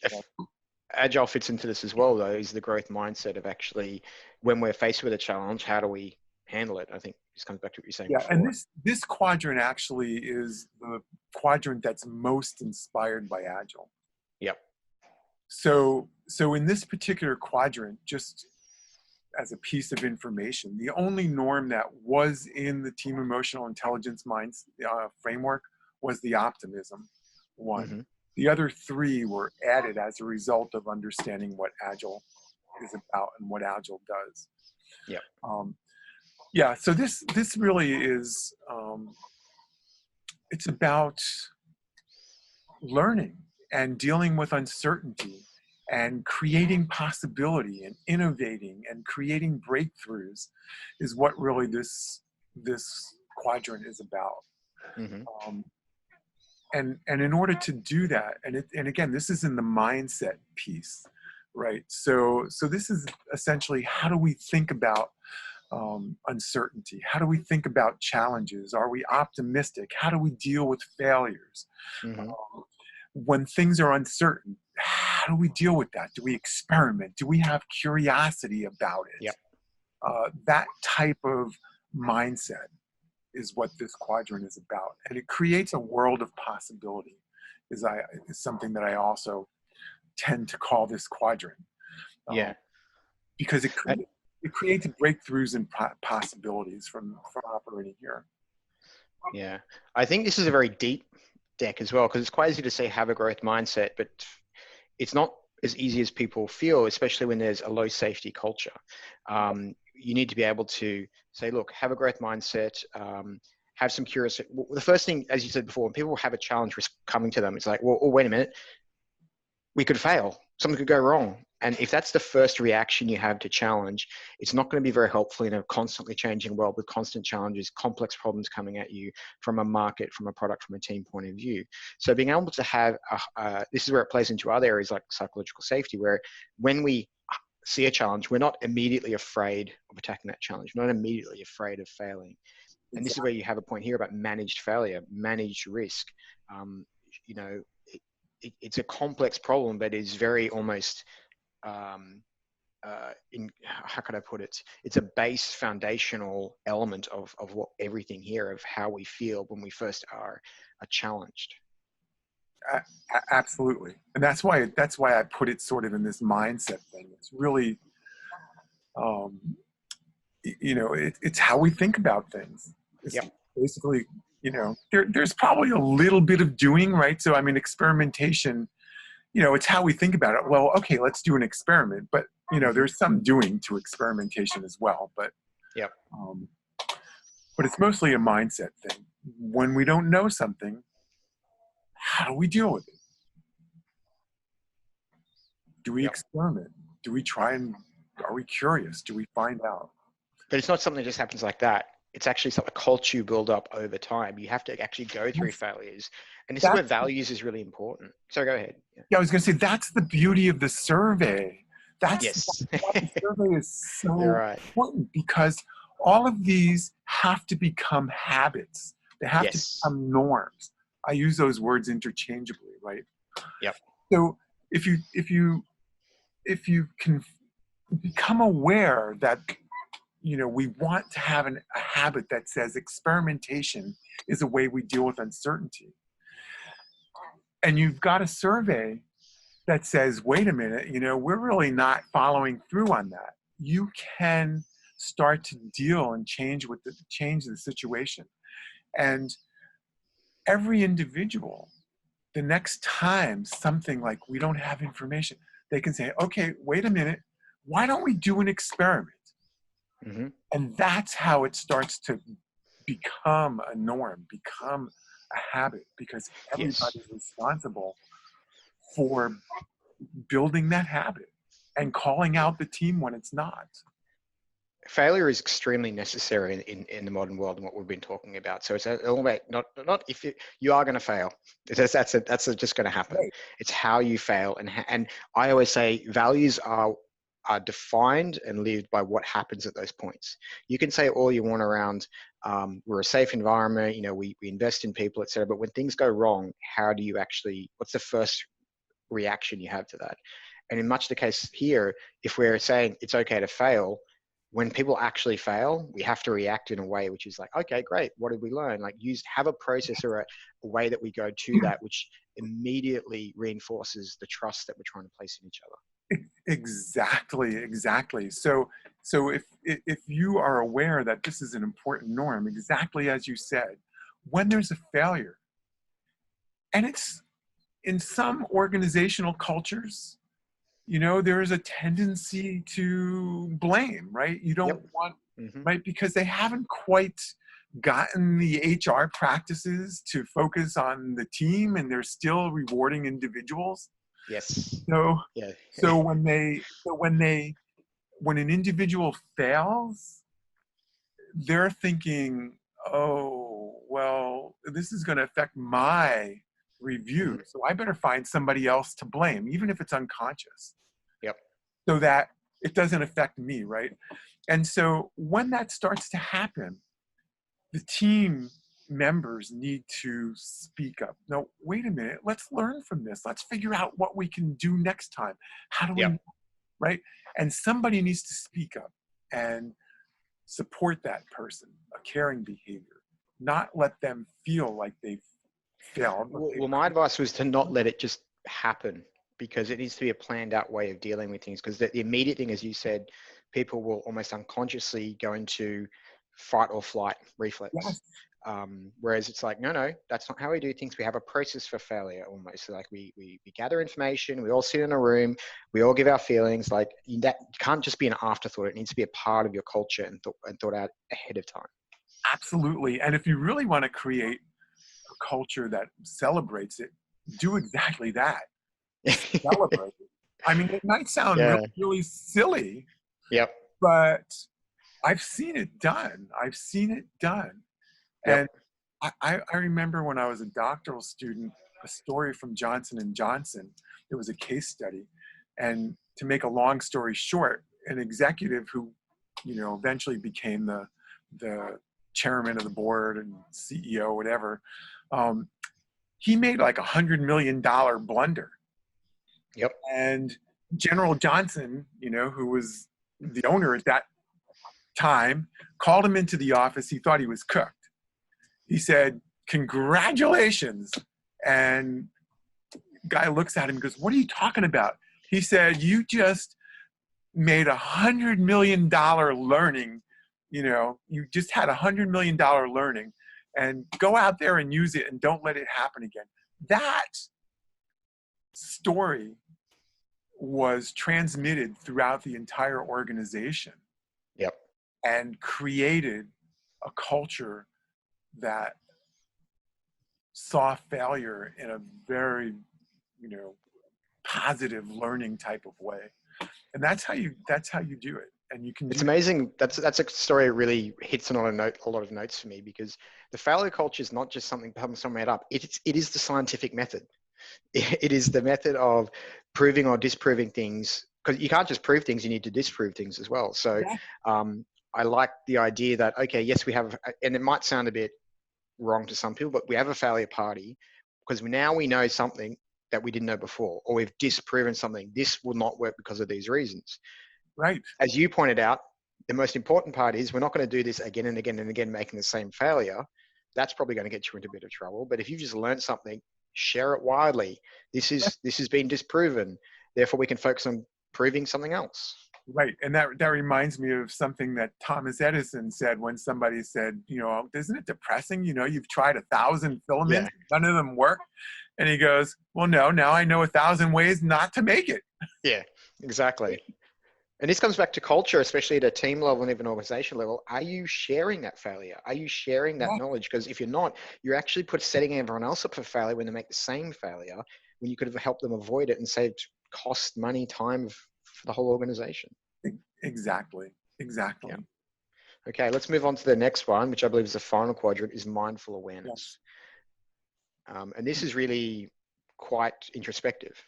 Speaker 1: agile fits into this as well, though, is the growth mindset of actually when we're faced with a challenge, how do we handle it? I think this comes back to what you're saying
Speaker 2: yeah, and
Speaker 1: before.
Speaker 2: this quadrant actually is the quadrant that's most inspired by agile.
Speaker 1: Yep.
Speaker 2: So in this particular quadrant, just as a piece of information, the only norm that was in the team emotional intelligence framework was the optimism one.
Speaker 1: Mm-hmm.
Speaker 2: The other three were added as a result of understanding what agile is about and what agile does.
Speaker 1: Yep.
Speaker 2: Yeah, so this really is it's about learning and dealing with uncertainty and creating possibility and innovating and creating breakthroughs is what really this quadrant is about.
Speaker 1: Mm-hmm.
Speaker 2: And in order to do that, and again, this is in the mindset piece, right? So this is essentially, how do we think about uncertainty? How do we think about challenges? Are we optimistic? How do we deal with failures?
Speaker 1: Mm-hmm.
Speaker 2: When things are uncertain, how do we deal with that? Do we experiment? Do we have curiosity about it?
Speaker 1: Yep.
Speaker 2: That type of mindset is what this quadrant is about. And it creates a world of possibility is something that I also tend to call this quadrant.
Speaker 1: Yeah.
Speaker 2: Because it creates breakthroughs and possibilities from operating here.
Speaker 1: Yeah. I think this is a very deep deck as well, because it's quite easy to say have a growth mindset, but it's not as easy as people feel, especially when there's a low safety culture. You need to be able to say, look, have a growth mindset, have some curiosity. The first thing, as you said before, when people have a challenge coming to them, it's like, well, oh, wait a minute. we could fail. Something could go wrong. And if that's the first reaction you have to challenge, it's not going to be very helpful in a constantly changing world with constant challenges, complex problems coming at you from a market, from a product, from a team point of view. So being able to have, this is where it plays into other areas like psychological safety, where when we see a challenge, we're not immediately afraid of attacking that challenge. We're not immediately afraid of failing. And this is where you have a point here about managed failure, managed risk. You know, it's a complex problem, but it's very almost, how could I put it? It's a base foundational element of what everything here, of how we feel when we first are challenged.
Speaker 2: Absolutely. And that's why I put it sort of in this mindset thing. It's really, it's how we think about things. It's
Speaker 1: Yep.
Speaker 2: basically, there's probably a little bit of doing, right? So, I mean, experimentation, it's how we think about it. Well, okay, let's do an experiment, but there's some doing to experimentation as well. But
Speaker 1: Yep.
Speaker 2: But it's mostly a mindset thing. When we don't know something, how do we deal with it? Do we experiment? Do we try and are we curious? Do we find out?
Speaker 1: But it's not something that just happens like that. It's actually something, a culture you build up over time. You have to actually go through failures. And this is where values is really important. So go ahead.
Speaker 2: Yeah, I was going to say, that's the beauty of the survey.
Speaker 1: Yes.
Speaker 2: That's why the survey is so
Speaker 1: right.
Speaker 2: important, because all of these have to become habits. They have to become norms. I use those words interchangeably, right?
Speaker 1: Yep.
Speaker 2: So if you can become aware that we want to have a habit that says experimentation is a way we deal with uncertainty, and you've got a survey that says, wait a minute, we're really not following through on that, you can start to deal and change the situation. And every individual, the next time something like we don't have information, they can say, okay, wait a minute, why don't we do an experiment?
Speaker 1: Mm-hmm.
Speaker 2: And that's how it starts to become a norm, become a habit, because everybody's responsible for building that habit and calling out the team when it's not.
Speaker 1: Failure is extremely necessary in the modern world and what we've been talking about. So it's all about not if you are going to fail. That's just going to happen. Right. It's how you fail, and I always say values are defined and lived by what happens at those points. You can say all you want around we're a safe environment, we invest in people, etc. But when things go wrong, how do you actually? What's the first reaction you have to that? And in much the case here, if we're saying it's okay to fail, when people actually fail, we have to react in a way which is like, okay, great. What did we learn? Like have a process or a way that we go to that, which immediately reinforces the trust that we're trying to place in each other.
Speaker 2: Exactly. So if you are aware that this is an important norm, exactly as you said, when there's a failure, and it's in some organizational cultures, there is a tendency to blame, right? You don't want, right? Because they haven't quite gotten the HR practices to focus on the team, and they're still rewarding individuals.
Speaker 1: Yes.
Speaker 2: So when an individual fails, they're thinking, oh, well, this is going to affect my review. So I better find somebody else to blame, even if it's unconscious.
Speaker 1: Yep.
Speaker 2: So that it doesn't affect me, right? And so when that starts to happen, the team members need to speak up. No, wait a minute, let's learn from this. Let's figure out what we can do next time. How do we, right? And somebody needs to speak up and support that person, a caring behavior, not let them feel like they've failed.
Speaker 1: Well, my advice was to not let it just happen, because it needs to be a planned out way of dealing with things. Because the immediate thing, as you said, people will almost unconsciously go into fight or flight reflex.
Speaker 2: Yes.
Speaker 1: Whereas it's like, no, that's not how we do things. We have a process for failure almost. So like we gather information, we all sit in a room, we all give our feelings. Like that can't just be an afterthought. It needs to be a part of your culture and thought out ahead of time.
Speaker 2: Absolutely. And if you really want to create a culture that celebrates it, do exactly that. celebrated. I mean, it might sound
Speaker 1: Yeah.
Speaker 2: really, really silly,
Speaker 1: Yep.
Speaker 2: but I've seen it done. I've seen it done. And
Speaker 1: Yep.
Speaker 2: I remember when I was a doctoral student, a story from Johnson and Johnson. It was a case study. And to make a long story short, an executive who, eventually became the chairman of the board and CEO, whatever, he made like $100 million blunder.
Speaker 1: Yep.
Speaker 2: And General Johnson, who was the owner at that time, called him into the office. He thought he was cooked. He said, "Congratulations." And guy looks at him and goes, "What are you talking about?" He said, "You just made $100 million learning. You just had $100 million learning, and go out there and use it and don't let it happen again." That story was transmitted throughout the entire organization
Speaker 1: Yep.
Speaker 2: and created a culture that saw failure in a very, positive learning type of way. And that's how you do it. And you can
Speaker 1: It's
Speaker 2: do that.
Speaker 1: amazing. That's a story that really hits on a lot of notes for me, because the failure culture is not just something someone made up. It is the scientific method. It is the method of proving or disproving things, because you can't just prove things, you need to disprove things as well. So
Speaker 2: Yeah.
Speaker 1: I like the idea that, okay, yes, we have, and it might sound a bit wrong to some people, but we have a failure party because now we know something that we didn't know before, or we've disproven something. This will not work because of these reasons.
Speaker 2: Right.
Speaker 1: As you pointed out, the most important part is we're not going to do this again and again and again, making the same failure. That's probably going to get you into a bit of trouble. But if you just learned something, share it widely. This has been disproven. Therefore, we can focus on proving something else.
Speaker 2: Right. And that reminds me of something that Thomas Edison said when somebody said, "Isn't it depressing? You've tried 1,000 filaments,
Speaker 1: Yeah.
Speaker 2: none of them work." And he goes, "Well, no, now I know 1,000 ways not to make it."
Speaker 1: Yeah, exactly. And this comes back to culture, especially at a team level and even organization level. Are you sharing that failure? Are you sharing that
Speaker 2: Yeah.
Speaker 1: knowledge? Because if you're not, you're actually setting everyone else up for failure when they make the same failure, when you could have helped them avoid it and saved cost, money, time for the whole organization.
Speaker 2: Exactly. Exactly.
Speaker 1: Yeah. Okay, let's move on to the next one, which I believe is the final quadrant, is mindful awareness.
Speaker 2: Yes.
Speaker 1: And this is really quite introspective.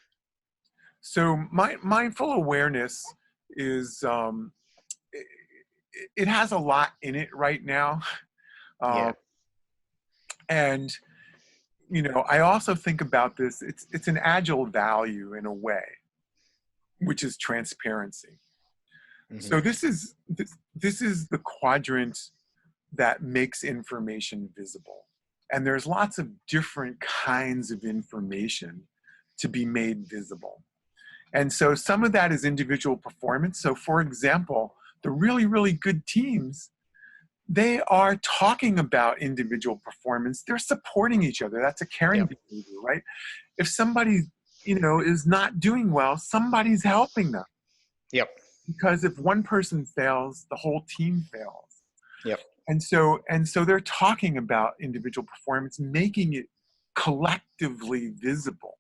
Speaker 2: So mindful awareness is, it has a lot in it right now.
Speaker 1: Yeah.
Speaker 2: Um, and, I also think about this, it's an agile value in a way, which is transparency.
Speaker 1: Mm-hmm.
Speaker 2: So this is the quadrant that makes information visible. And there's lots of different kinds of information to be made visible. And so some of that is individual performance. So for example, the really, really good teams, they are talking about individual performance. They're supporting each other. That's a caring
Speaker 1: Yep.
Speaker 2: behavior, right? If somebody, is not doing well, somebody's helping them.
Speaker 1: Yep.
Speaker 2: Because if one person fails, the whole team fails.
Speaker 1: Yep.
Speaker 2: And so they're talking about individual performance, making it collectively visible.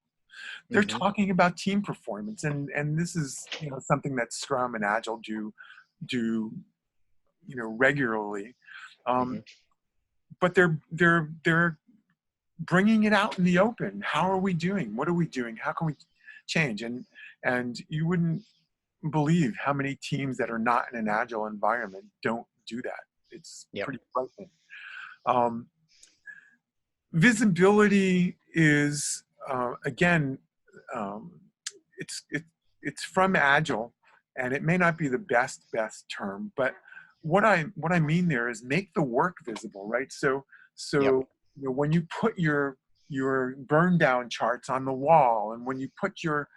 Speaker 2: They're
Speaker 1: Mm-hmm.
Speaker 2: talking about team performance, and this is something that Scrum and Agile do regularly.
Speaker 1: Mm-hmm.
Speaker 2: But they're bringing it out in the open. How are we doing? What are we doing? How can we change? And you wouldn't believe how many teams that are not in an Agile environment don't do that. It's
Speaker 1: Yep.
Speaker 2: pretty frightening. Visibility is again, it's from Agile, and it may not be the best term, but what I mean there is make the work visible, right? So
Speaker 1: Yep.
Speaker 2: when you put your burn down charts on the wall, and when you put your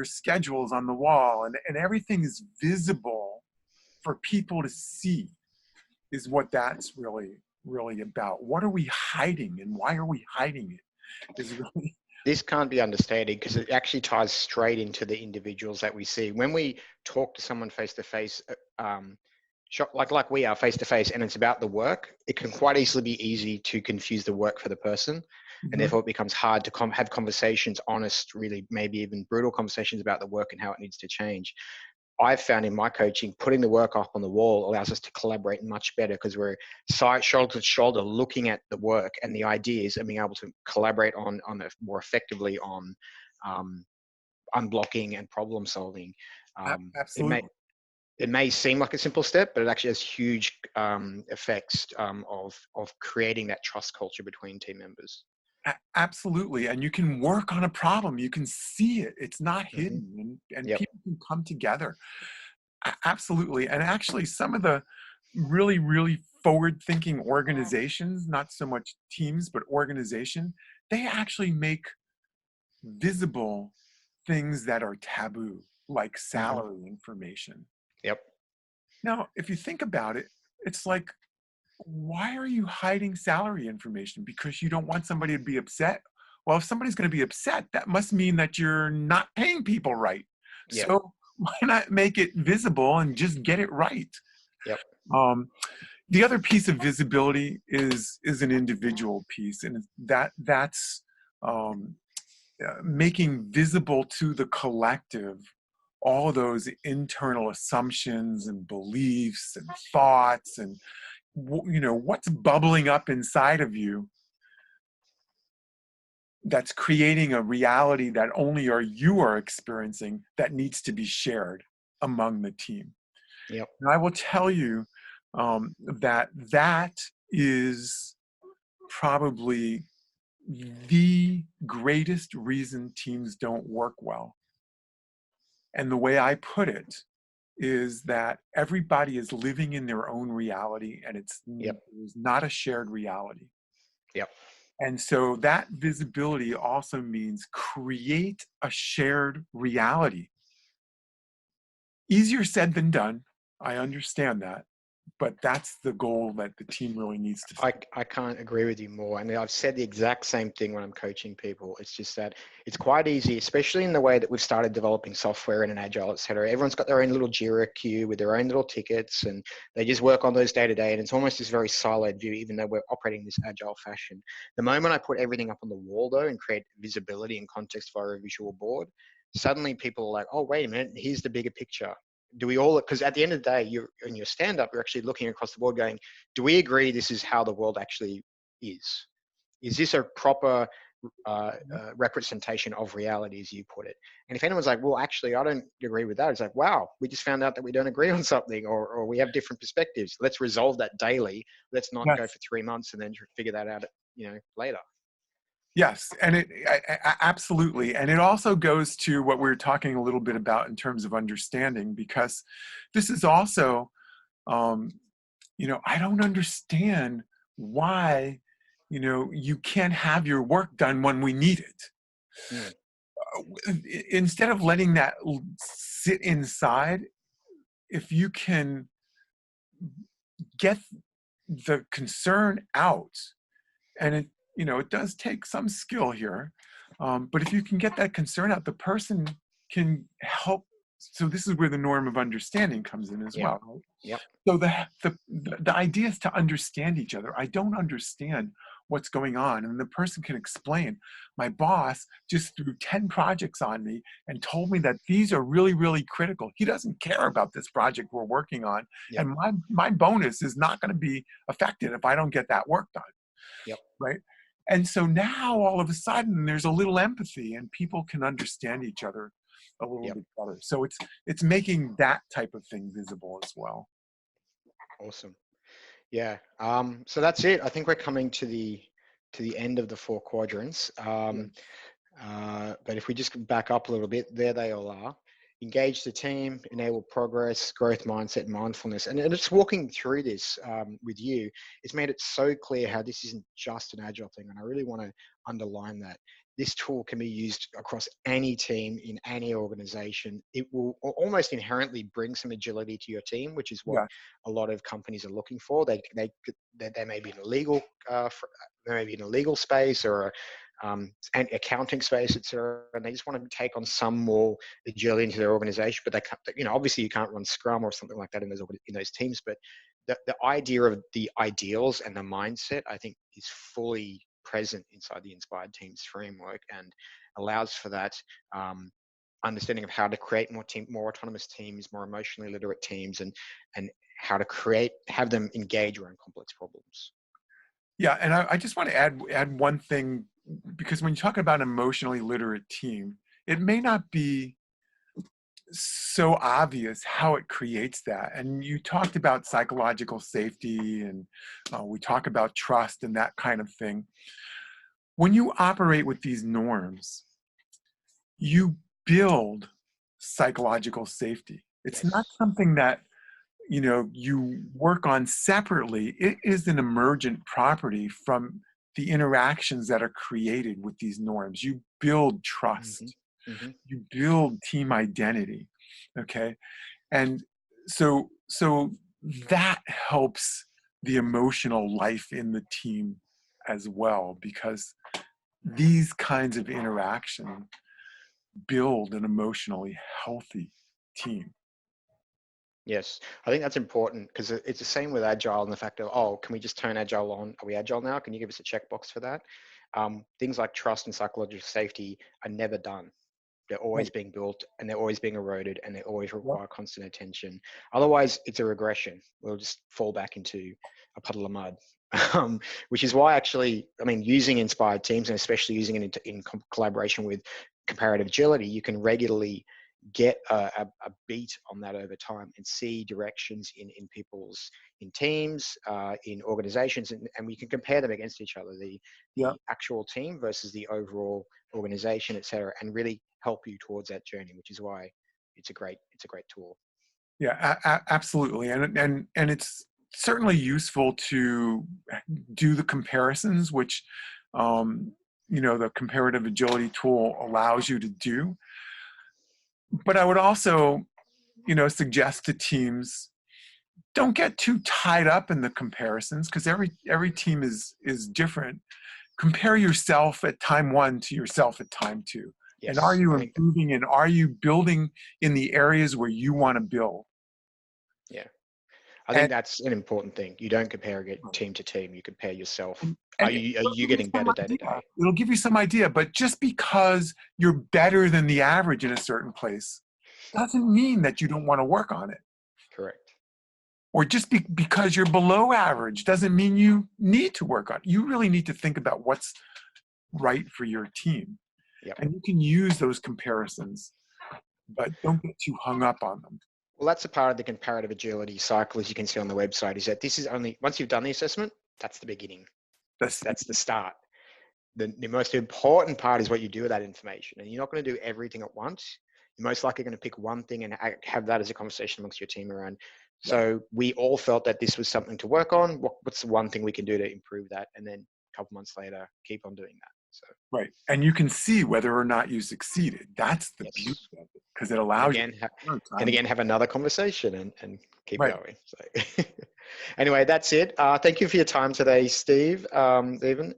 Speaker 2: schedules on the wall, and everything is visible for people to see, is what that's really about. What are we hiding, and why are we hiding it? Is really
Speaker 1: This can't be understated, because it actually ties straight into the individuals that we see. When we talk to someone face to face, like we are face to face, and it's about the work, it can quite easily be easy to confuse the work for the person. and therefore it becomes hard to have conversations, honest, really maybe even brutal conversations about the work and how it needs to change. I've found in my coaching, putting the work up on the wall allows us to collaborate much better because we're shoulder to shoulder looking at the work and the ideas and being able to collaborate on it more effectively on unblocking and problem solving. It may
Speaker 2: Absolutely.
Speaker 1: it may seem like a simple step, but it actually has huge effects of creating that trust culture between team members.
Speaker 2: Absolutely. And you can work on a problem. You can see it. It's not
Speaker 1: Hmm.
Speaker 2: hidden, and
Speaker 1: Yep.
Speaker 2: people can come together. Absolutely. And actually, some of the really, really forward thinking organizations, not so much teams, but organization, they actually make visible things that are taboo, like
Speaker 1: Hmm.
Speaker 2: salary information.
Speaker 1: Yep.
Speaker 2: Now, if you think about it, it's like, why are you hiding salary information? Because you don't want somebody to be upset? Well, if somebody's going to be upset, that must mean that you're not paying people right.
Speaker 1: Yep.
Speaker 2: So why not make it visible and just get it right?
Speaker 1: Yep.
Speaker 2: Um, the other piece of visibility is an individual piece, and that's um, making visible to the collective all of those internal assumptions and beliefs and thoughts and what's bubbling up inside of you that's creating a reality that only you are experiencing that needs to be shared among the team.
Speaker 1: Yep.
Speaker 2: And I will tell you that is probably the greatest reason teams don't work well. And the way I put it is that everybody is living in their own reality, and it's
Speaker 1: Yep.
Speaker 2: not a shared reality.
Speaker 1: Yep.
Speaker 2: And so that visibility also means create a shared reality. Easier said than done. I understand that. But that's the goal that the team really needs to set.
Speaker 1: I can't agree with you more. And I've said the exact same thing when I'm coaching people. It's just that it's quite easy, especially in the way that we've started developing software and an agile, et cetera. Everyone's got their own little Jira queue with their own little tickets, and they just work on those day to day. And it's almost this very siloed view, even though we're operating in this agile fashion. The moment I put everything up on the wall, though, and create visibility and context via a visual board, suddenly people are like, oh, wait a minute, here's the bigger picture. Do we all, because at the end of the day, you're in your stand up, you're actually looking across the board going, do we agree this is how the world actually is? Is this a proper representation of reality, as you put it? And if anyone's like, well, actually, I don't agree with that, it's like, wow, we just found out that we don't agree on something, or we have different perspectives. Let's resolve that daily. Let's not go
Speaker 2: Yes.
Speaker 1: for 3 months and then figure that out, later.
Speaker 2: Yes, and absolutely. And it also goes to what we were talking a little bit about in terms of understanding, because this is also, I don't understand why, you can't have your work done when we need it.
Speaker 1: Mm.
Speaker 2: Instead of letting that sit inside, if you can get the concern out, and it does take some skill here, but if you can get that concern out, the person can help. So this is where the norm of understanding comes in as
Speaker 1: Yep.
Speaker 2: well, right?
Speaker 1: Yep.
Speaker 2: So the idea is to understand each other. I don't understand what's going on, and the person can explain. My boss just threw 10 projects on me and told me that these are really, really critical. He doesn't care about this project we're working on,
Speaker 1: Yep.
Speaker 2: and my bonus is not going to be affected if I don't get that work done,
Speaker 1: Yep.
Speaker 2: right? And so now all of a sudden there's a little empathy, and people can understand each other a little
Speaker 1: Yep.
Speaker 2: bit better. So it's making that type of thing visible as well.
Speaker 1: Awesome. Yeah. So that's it. I think we're coming to the end of the 4 quadrants.
Speaker 2: Yeah.
Speaker 1: But if we just back up a little bit, there they all are. Engage the team, enable progress, growth mindset, mindfulness. And just walking through this with you, it's made it so clear how this isn't just an agile thing. And I really want to underline that. This tool can be used across any team in any organization. It will almost inherently bring some agility to your team, which is what
Speaker 2: Yeah.
Speaker 1: a lot of companies are looking for. They may be in a legal, they may be in a legal space or and accounting space, etc. And they just want to take on some more agility into their organization. But they can't, obviously you can't run Scrum or something like that in those teams. But the idea of the ideals and the mindset, I think, is fully present inside the Inspired Teams framework and allows for that understanding of how to create more autonomous teams, more emotionally literate teams, and how to have them engage around complex problems.
Speaker 2: Yeah, and I just want to add one thing, because when you talk about an emotionally literate team, it may not be so obvious how it creates that. And you talked about psychological safety, and we talk about trust and that kind of thing. When you operate with these norms, you build psychological safety. It's not
Speaker 1: Yes.
Speaker 2: something that you work on separately. It is an emergent property from the interactions that are created with these norms. You build
Speaker 1: Hmm.
Speaker 2: trust,
Speaker 1: Hmm.
Speaker 2: you build team identity. Okay. And so that helps the emotional life in the team as well, because these kinds of interaction build an emotionally healthy team.
Speaker 1: Yes, I think that's important because it's the same with agile and the fact of, oh, can we just turn agile on? Are we agile now? Can you give us a checkbox for that? Things like trust and psychological safety are never done. They're always
Speaker 2: Right.
Speaker 1: being built and they're always being eroded and they always
Speaker 2: Yep.
Speaker 1: require constant attention. Otherwise, it's a regression. We'll just fall back into a puddle of mud. Which is why actually, I mean, using inspired teams and especially using it in collaboration with comparative agility, you can regularly get a beat on that over time and see directions in people's in teams, in organizations, and we can compare them against each other,
Speaker 2: Yep.
Speaker 1: the actual team versus the overall organization, etc., and really help you towards that journey, which is why it's a great tool.
Speaker 2: Yeah, absolutely, and it's certainly useful to do the comparisons, which the comparative agility tool allows you to do. But I would also, suggest to teams, don't get too tied up in the comparisons, because every team is different. Compare yourself at time one to yourself at time two, and are
Speaker 1: Yes,
Speaker 2: you
Speaker 1: I think that,
Speaker 2: improving, and are you building in the areas where you want to build?
Speaker 1: yeah, I think
Speaker 2: And
Speaker 1: that's an important thing. You don't compare team to team. You compare yourself.
Speaker 2: and,
Speaker 1: Are
Speaker 2: and
Speaker 1: you
Speaker 2: it'll give you
Speaker 1: getting
Speaker 2: some
Speaker 1: better day to
Speaker 2: idea.
Speaker 1: day?
Speaker 2: It'll give you some idea, but just because you're better than the average in a certain place doesn't mean that you don't want to work on it.
Speaker 1: Correct.
Speaker 2: Or just because you're below average doesn't mean you need to work on it. You really need to think about what's right for your team.
Speaker 1: Yep.
Speaker 2: And you can use those comparisons, but don't get too hung up on them.
Speaker 1: Well, that's a part of the comparative agility cycle, as you can see on the website, is that this is only once you've done the assessment, that's the beginning.
Speaker 2: That's
Speaker 1: That's the start. The most important part is what you do with that information. And you're not going to do everything at once. You're most likely going to pick one thing and have that as a conversation amongst your team around.
Speaker 2: right.
Speaker 1: So we all felt that this was something to work on. What's the one thing we can do to improve that? And then a couple months later, keep on doing that. So
Speaker 2: Right. And you can see whether or not you succeeded. That's the beauty
Speaker 1: yes.
Speaker 2: of it, because it
Speaker 1: And
Speaker 2: allows you
Speaker 1: again,
Speaker 2: time.
Speaker 1: have another conversation and keep
Speaker 2: Right.
Speaker 1: going. So anyway, that's it. Thank you for your time today, Steve. Stephen,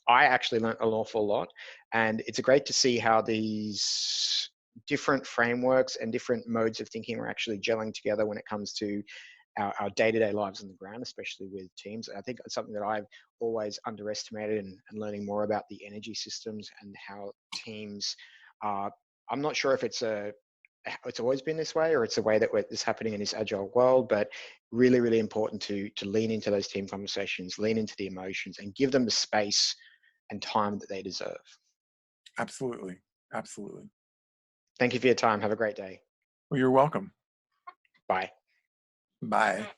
Speaker 1: I actually learned an awful lot, and it's great to see how these different frameworks and different modes of thinking are actually gelling together when it comes to our day-to-day lives on the ground, especially with teams. I think it's something that I've always underestimated, and learning more about the energy systems and how teams are. I'm not sure if it's always been this way or it's a way that it's happening in this agile world, but really, really important to lean into those team conversations, lean into the emotions, and give them the space and time that they deserve.
Speaker 2: Absolutely. Absolutely.
Speaker 1: Thank you for your time. Have a great day.
Speaker 2: Well, you're welcome.
Speaker 1: Bye.
Speaker 2: Bye.